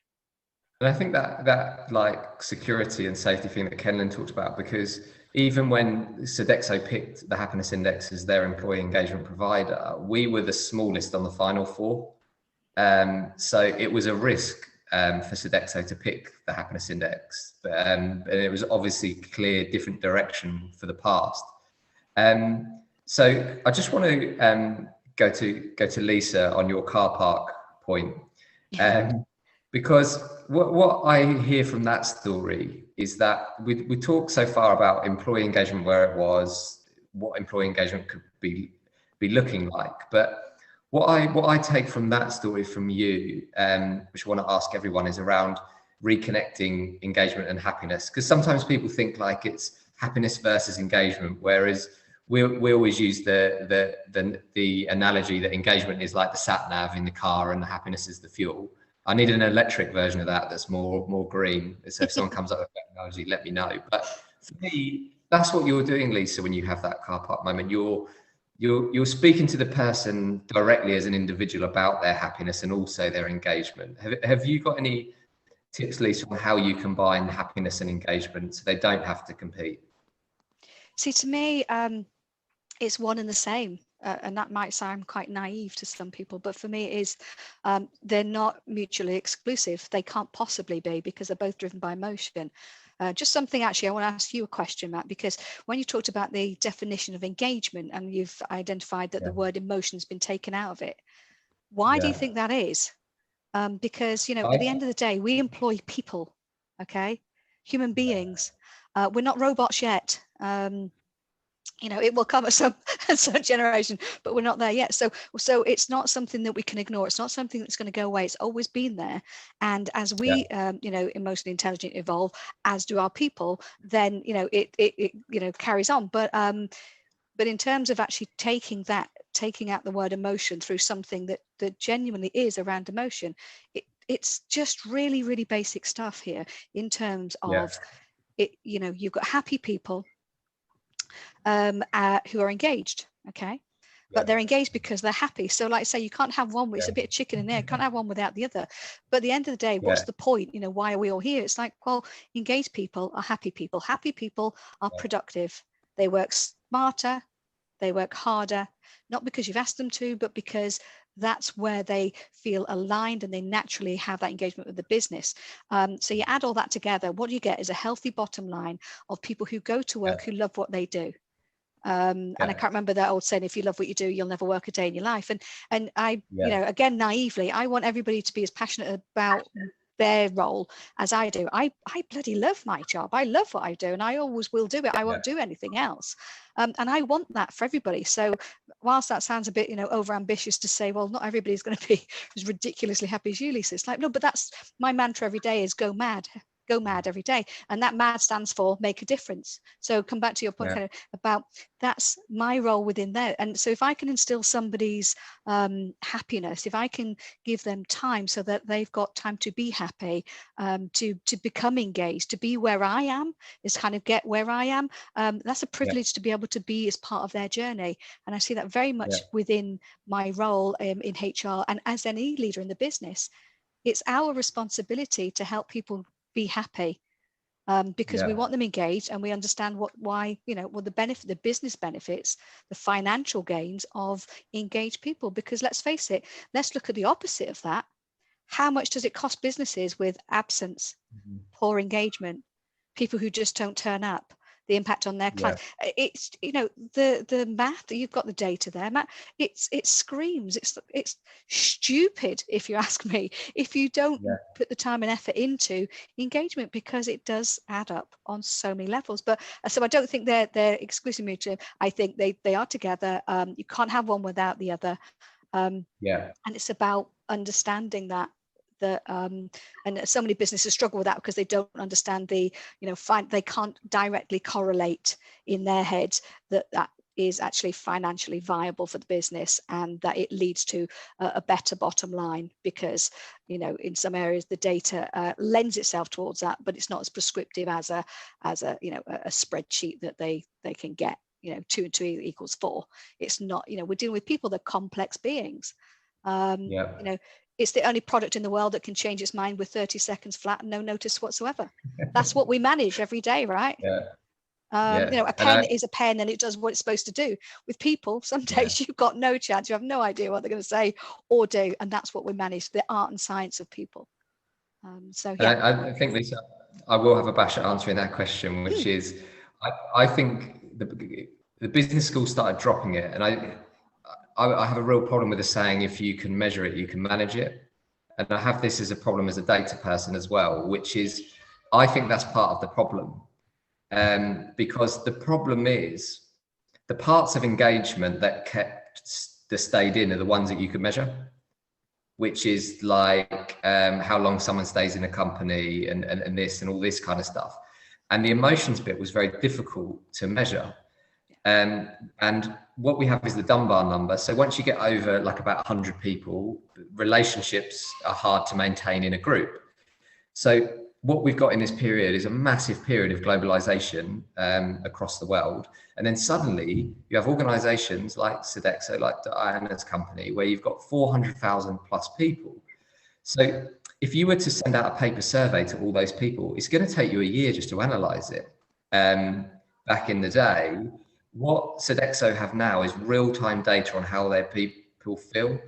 And I think that like security and safety thing that Kenlyn talked about, because even when Sodexo picked the Happiness Index as their employee engagement provider, we were the smallest on the final four. So it was a risk for Sodexo to pick the Happiness Index, and it was obviously clear different direction for the past. So I just want to go to Lisa on your car park point, because what I hear from that story is that we talk so far about employee engagement, where it was, what employee engagement could be looking like, but what I take from that story from you, which I want to ask everyone, is around reconnecting engagement and happiness. Because sometimes people think like it's happiness versus engagement, whereas we always use the analogy that engagement is like the sat nav in the car and the happiness is the fuel. I need an electric version of that that's more green. So if someone comes up with that analogy, let me know. But for me, that's what you're doing, Lisa, when you have that car park moment. You're speaking to the person directly as an individual about their happiness and also their engagement. Have you got any tips, Lisa, on how you combine happiness and engagement so they don't have to compete? See, to me, it's one and the same. And that might sound quite naive to some people, but for me it is, they're not mutually exclusive. They can't possibly be, because they're both driven by emotion. Just something, actually, I want to ask you a question, Matt, because when you talked about the definition of engagement and you've identified that the word emotion has been taken out of it, why do you think that is? Because, you know, at the end of the day, we employ people, okay? Human beings. We're not robots yet. You know, it will come at some generation, but we're not there yet. So it's not something that we can ignore. It's not something that's going to go away. It's always been there. And as we, you know, emotionally intelligent evolve, as do our people, then, you know, it you know, carries on. But in terms of actually taking out the word emotion through something that genuinely is around emotion, it's just really, really basic stuff here in terms of it. You know, you've got happy people who are engaged, okay, but they're engaged because they're happy. So like I say, you can't have one, it's a bit of chicken and egg, can't have one without the other. But at the end of the day, what's the point? You know, why are we all here? It's like, well, engaged people are happy people. Happy people are productive. They work smarter, they work harder, not because you've asked them to, but because that's where they feel aligned and they naturally have that engagement with the business. So you add all that together, what you get is a healthy bottom line of people who go to work who love what they do. And I can't remember that old saying, if you love what you do, you'll never work a day in your life. And I, you know, again, naively, I want everybody to be as passionate about their role as I do. I bloody love my job. I love what I do, and I always will do it. I won't do anything else. And I want that for everybody. So whilst that sounds a bit, you know, over ambitious to say, well, not everybody's going to be as ridiculously happy as you, Lisa. It's like, no, but that's my mantra every day is go mad. go mad every day. And that MAD stands for make a difference. So come back to your point kind of about that's my role within there. And so if I can instill somebody's happiness, if I can give them time so that they've got time to be happy, to become engaged, to be where I am, is kind of get where I am. That's a privilege to be able to be as part of their journey. And I see that very much within my role in HR and as any leader in the business. It's our responsibility to help people be happy, because we want them engaged, and we understand why the benefit, the business benefits, the financial gains of engaged people. Because let's face it, let's look at the opposite of that. How much does it cost businesses with absence, poor engagement, people who just don't turn up, the impact on their clients? It's the math, you've got the data there, Matt. It screams. It's stupid, if you ask me, if you don't put the time and effort into engagement, because it does add up on so many levels. But so I don't think they're exclusively mutual. I think they are together. You can't have one without the other. And it's about understanding that. And so many businesses struggle with that because they don't understand they can't directly correlate in their heads that is actually financially viable for the business, and that it leads to a better bottom line, because in some areas the data lends itself towards that, but it's not as prescriptive as a spreadsheet that they can get. 2 and 2 equals 4. It's not. We're dealing with people, they're complex beings. It's the only product in the world that can change its mind with 30 seconds flat and no notice whatsoever. That's what we manage every day, right? A pen is a pen and it does what it's supposed to do. With people, some days you've got no chance. You have no idea what they're going to say or do. And that's what we manage, the art and science of people. I think, Lisa, I will have a bash at answering that question, which is, I think the business schools started dropping it. And I have a real problem with the saying, if you can measure it, you can manage it. And I have this as a problem as a data person as well, which is, I think that's part of the problem. Because the problem is the parts of engagement that stayed in are the ones that you can measure, which is like how long someone stays in a company and this and all this kind of stuff. And the emotions bit was very difficult to measure. And what we have is the Dunbar number. So once you get over like about 100 people, relationships are hard to maintain in a group. So what we've got in this period is a massive period of globalization across the world. And then suddenly you have organizations like Sodexo, like Daiana's company, where you've got 400,000 plus people. So if you were to send out a paper survey to all those people, it's going to take you a year just to analyze it. Back in the day, what Sodexo have now is real-time data on how their people feel.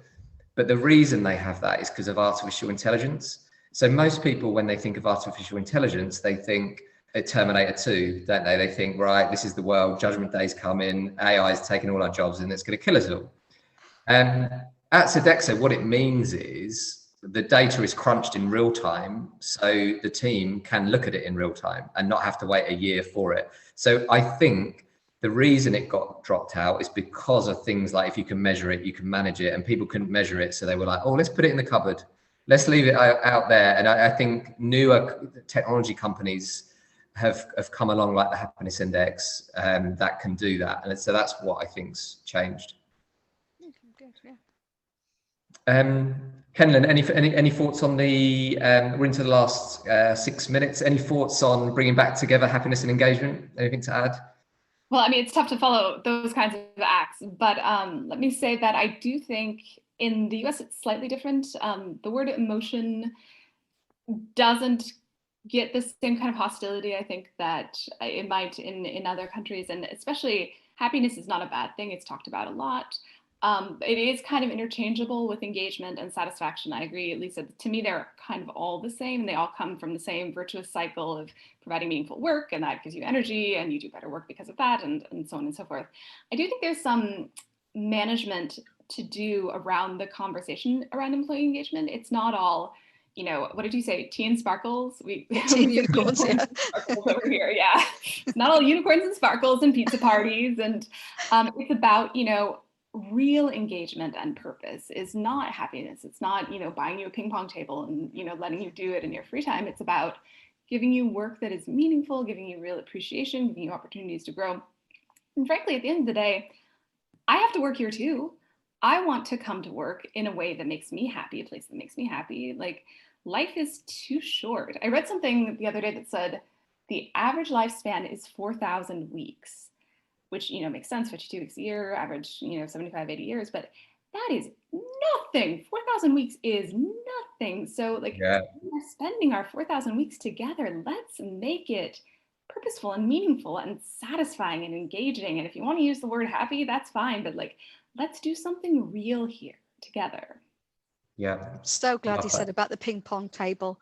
But the reason they have that is because of artificial intelligence. So most people, when they think of artificial intelligence, they think Terminator 2, don't they? They think, right, this is the world, Judgment Day's coming, AI is taking all our jobs and it's going to kill us all. At Sodexo, what it means is the data is crunched in real time, so the team can look at it in real time and not have to wait a year for it. So I think the reason it got dropped out is because of things like, if you can measure it, you can manage it, and people couldn't measure it. So they were like, oh, let's put it in the cupboard. Let's leave it out there. And I think newer technology companies have come along, like the Happiness Index, that can do that. And so that's what I think's changed. Good, yeah. Kenlyn, any thoughts on the, we're into the last 6 minutes. Any thoughts on bringing back together happiness and engagement? Anything to add? Well, I mean, it's tough to follow those kinds of acts, but let me say that I do think in the US, it's slightly different. The word emotion doesn't get the same kind of hostility, I think, that it might in other countries. And especially happiness is not a bad thing. It's talked about a lot. It is kind of interchangeable with engagement and satisfaction. I agree, Lisa. To me, they're kind of all the same. They all come from the same virtuous cycle of providing meaningful work, and that gives you energy, and you do better work because of that, and so on and so forth. I do think there's some management to do around the conversation around employee engagement. It's not all, what did you say? Tea and sparkles? Tea and unicorns, yeah. Sparkles over here, yeah. It's not all unicorns and sparkles and pizza parties. And it's about, real engagement and purpose is not happiness. It's not, buying you a ping pong table and, letting you do it in your free time. It's about giving you work that is meaningful, giving you real appreciation, giving you opportunities to grow. And frankly, at the end of the day, I have to work here too. I want to come to work in a way that makes me happy, a place that makes me happy. Like, life is too short. I read something the other day that said the average lifespan is 4,000 weeks, which, makes sense, 52 weeks a year, average, 75, 80 years, but that is nothing. 4,000 weeks is nothing. So we're spending our 4,000 weeks together. Let's make it purposeful and meaningful and satisfying and engaging. And if you want to use the word happy, that's fine. But let's do something real here together. Yeah. So glad you said about the ping pong table.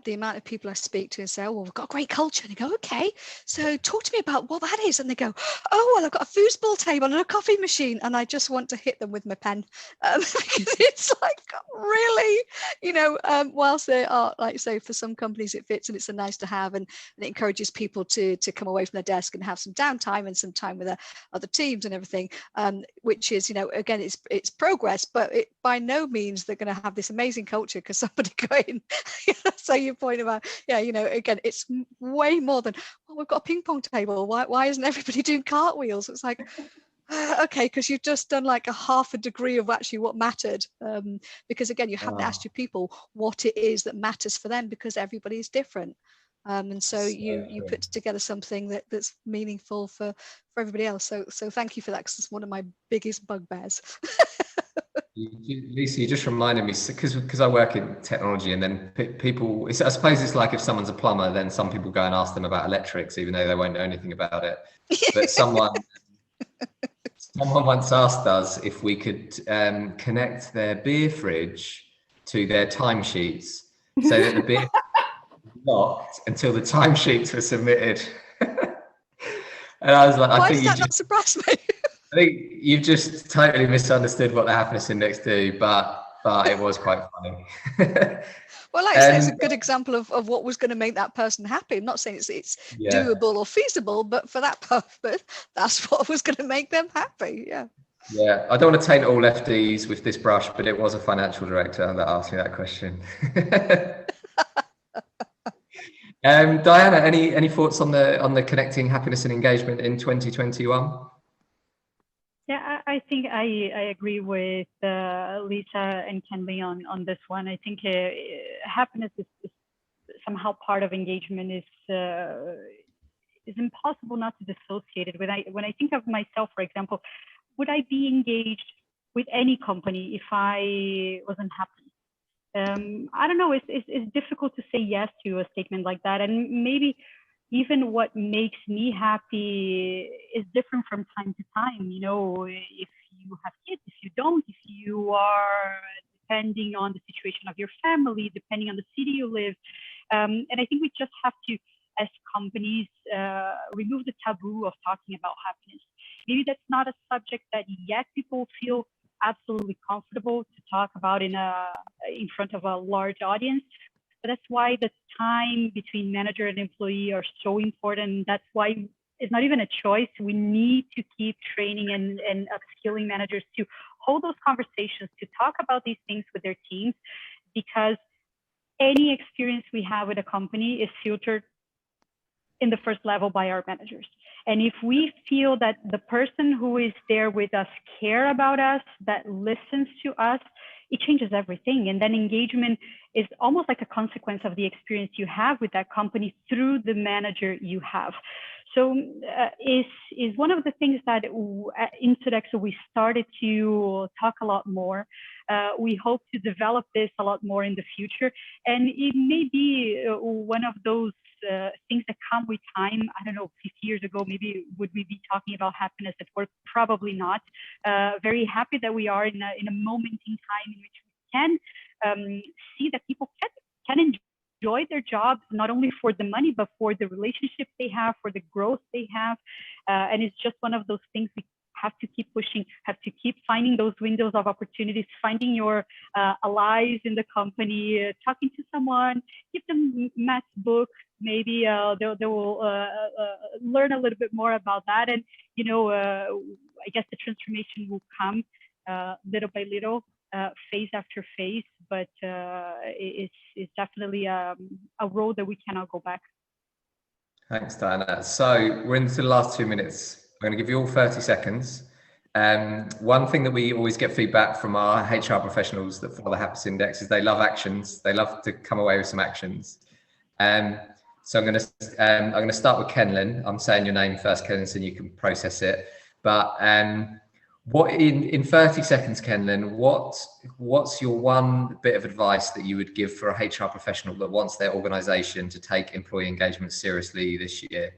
The amount of people I speak to and say, oh, well, we've got a great culture. And they go, okay, so talk to me about what that is. And they go, oh, well, I've got a foosball table and a coffee machine. And I just want to hit them with my pen. Because it's like, really, whilst they are, like, say, for some companies it fits and it's a nice to have, and it encourages people to come away from their desk and have some downtime and some time with their other teams and everything, which is, again, it's progress, but it by no means they're going to have this amazing culture because somebody going, so your point about, again, it's way more than, well, we've got a ping pong table. Why isn't everybody doing cartwheels? It's like, okay, because you've just done like a half a degree of actually what mattered. Because again, you haven't asked your people what it is that matters for them, because everybody is different. And so you put together something that's meaningful for everybody else. So thank you for that, because it's one of my biggest bugbears. Lisa, you just reminded me, because I work in technology, and then people, I suppose it's like if someone's a plumber, then some people go and ask them about electrics, even though they won't know anything about it. But someone once asked us if we could connect their beer fridge to their timesheets so that the beer was locked until the timesheets were submitted. And I was like, why does that not surprise me? I think you've just totally misunderstood what the happiness index do, but it was quite funny. Well, like I say, it's a good example of what was going to make that person happy. I'm not saying it's doable or feasible, but for that purpose, that's what was going to make them happy. Yeah. Yeah, I don't want to taint all FDs with this brush, but it was a financial director that asked me that question. Daiana, any thoughts on the connecting happiness and engagement in 2021? Yeah, I think I agree with Lisa and Kenlyn on this one. I think happiness is somehow part of engagement. Is impossible not to dissociate it. When I think of myself, for example, would I be engaged with any company if I wasn't happy? I don't know. It's difficult to say yes to a statement like that, and maybe even what makes me happy is different from time to time. If you have kids, if you don't, if you are, depending on the situation of your family, depending on the city you live. And I think we just have to, as companies, remove the taboo of talking about happiness. Maybe that's not a subject that yet people feel absolutely comfortable to talk about in front of a large audience. But that's why the time between manager and employee are so important. That's why it's not even a choice. We need to keep training and upskilling managers to hold those conversations, to talk about these things with their teams, because any experience we have with a company is filtered in the first level by our managers. And if we feel that the person who is there with us care about us, that listens to us, it changes everything. And then engagement is almost like a consequence of the experience you have with that company through the manager you have. So is one of the things that in Sodexo we started to talk a lot more. We hope to develop this a lot more in the future. And it may be one of those things that come with time. I don't know, 50 years ago, maybe would we be talking about happiness at work? Probably not. Very happy that we are in a moment in time in which we can see that people can enjoy their jobs, not only for the money, but for the relationships they have, for the growth they have. And it's just one of those things we have to keep pushing, have to keep finding those windows of opportunities, finding your allies in the company, talking to someone, give them Matt's book. Maybe they will learn a little bit more about that. And, I guess the transformation will come little by little, phase after phase. but it's definitely a road that we cannot go back. Thanks, Daiana. So we're into the last 2 minutes. I'm going to give you all 30 seconds. One thing that we always get feedback from our HR professionals that follow the Happiness Index is they love actions. They love to come away with some actions. So I'm going to start with Kenlyn. I'm saying your name first, Kenlyn, so you can process it. But what in 30 seconds, Kenlyn, what's your one bit of advice that you would give for a HR professional that wants their organization to take employee engagement seriously this year?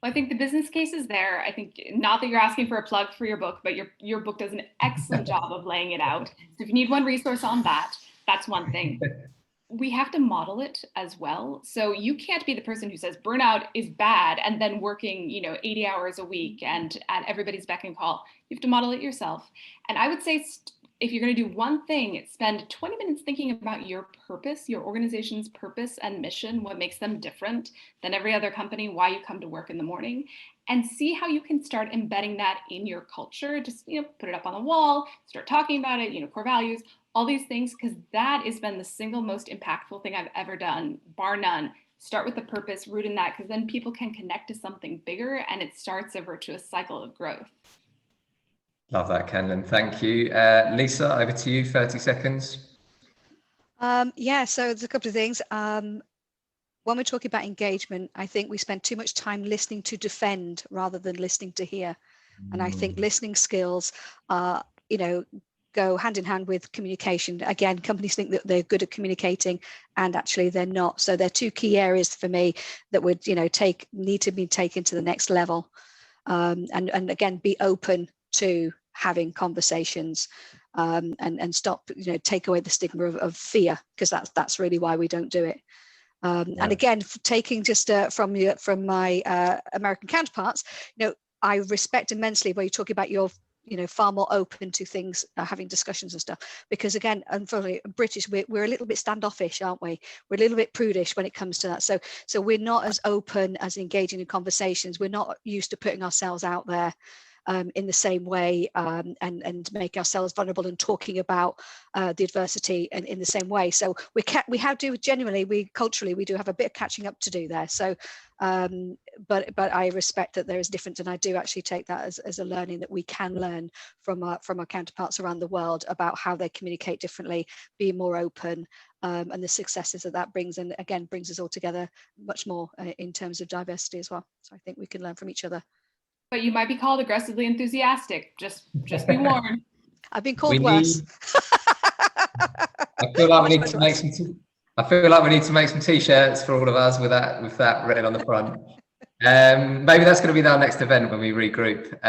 Well, I think the business case is there. I think not that you're asking for a plug for your book, but your book does an excellent job of laying it out. So if you need one resource on that, that's one thing. We have to model it as well. So you can't be the person who says burnout is bad and then working, 80 hours a week and at everybody's beck and call. You have to model it yourself. And I would say if you're going to do one thing, spend 20 minutes thinking about your purpose, your organization's purpose and mission, what makes them different than every other company, why you come to work in the morning, and see how you can start embedding that in your culture. Just, put it up on the wall, start talking about it, core values, all these things, because that has been the single most impactful thing I've ever done, bar none. Start with the purpose, root in that, because then people can connect to something bigger and it starts a virtuous cycle of growth. Love that, Kenlyn. Thank you. Lisa, over to you, 30 seconds. So there's a couple of things. When we're talking about engagement, I think we spend too much time listening to defend rather than listening to hear. And I think listening skills go hand in hand with communication. Again, companies think that they're good at communicating and actually they're not. So they're two key areas for me that would, need to be taken to the next level. And again, be open to having conversations and stop, take away the stigma of fear, because that's really why we don't do it. And again, taking just from my American counterparts, I respect immensely where you talk about your far more open to things, having discussions and stuff, because again, unfortunately, British, we're a little bit standoffish, aren't we? We're a little bit prudish when it comes to that. So we're not as open as engaging in conversations. We're not used to putting ourselves out there in the same way and make ourselves vulnerable and talking about the adversity in the same way. So we have to genuinely, culturally, we do have a bit of catching up to do there. So, but I respect that there is difference, and I do actually take that as a learning that we can learn from our counterparts around the world about how they communicate differently, be more open, and the successes that brings, and again brings us all together much more in terms of diversity as well. So I think we can learn from each other. But you might be called aggressively enthusiastic. Just be warned. I've been called worse. I feel like we need to make some. I feel like we need to make some T-shirts for all of us with that written on the front. Maybe that's going to be our next event when we regroup.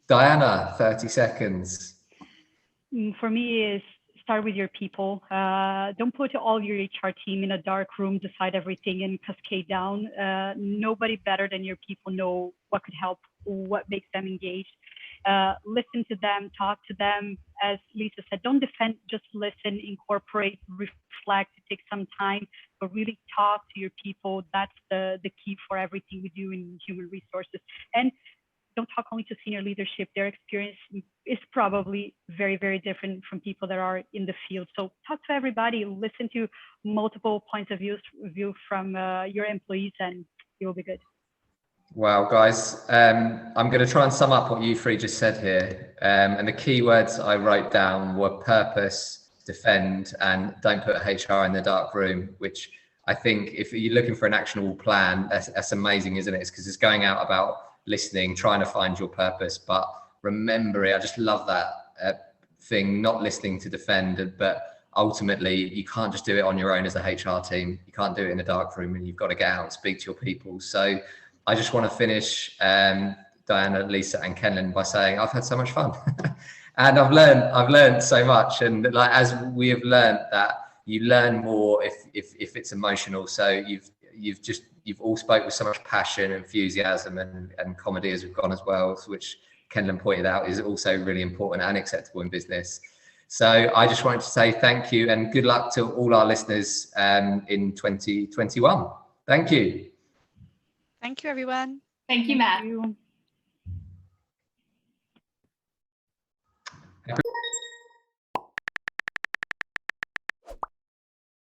Daiana, 30 seconds. For me, is start with your people. Don't put all your HR team in a dark room, decide everything and cascade down. Nobody better than your people know what could help, what makes them engaged. Listen to them, talk to them. As Lisa said, don't defend, just listen, incorporate, reflect, take some time, but really talk to your people. That's the key for everything we do in human resources. And don't talk only to senior leadership. Their experience is probably very, very different from people that are in the field. So talk to everybody, listen to multiple points of view from your employees, and it will be good. Wow, guys, I'm going to try and sum up what you three just said here. And the key words I wrote down were purpose, defend, and don't put HR in the dark room, which I think if you're looking for an actionable plan, that's amazing, isn't it? It's because it's going out about listening, trying to find your purpose, but remember it. I just love that thing, not listening to defend, but ultimately you can't just do it on your own as a HR team. You can't do it in a dark room, and you've got to get out and speak to your people. So I just want to finish, Daiana, Lisa, and Kenlyn, by saying I've had so much fun, and I've learned so much. And like as we have learned that you learn more if it's emotional. So you've all spoke with so much passion, enthusiasm, and comedy as we've gone as well, which Kenlyn pointed out is also really important and acceptable in business. So I just wanted to say thank you and good luck to all our listeners in 2021. Thank you. Thank you, everyone. Thank you, Matt. Thank you.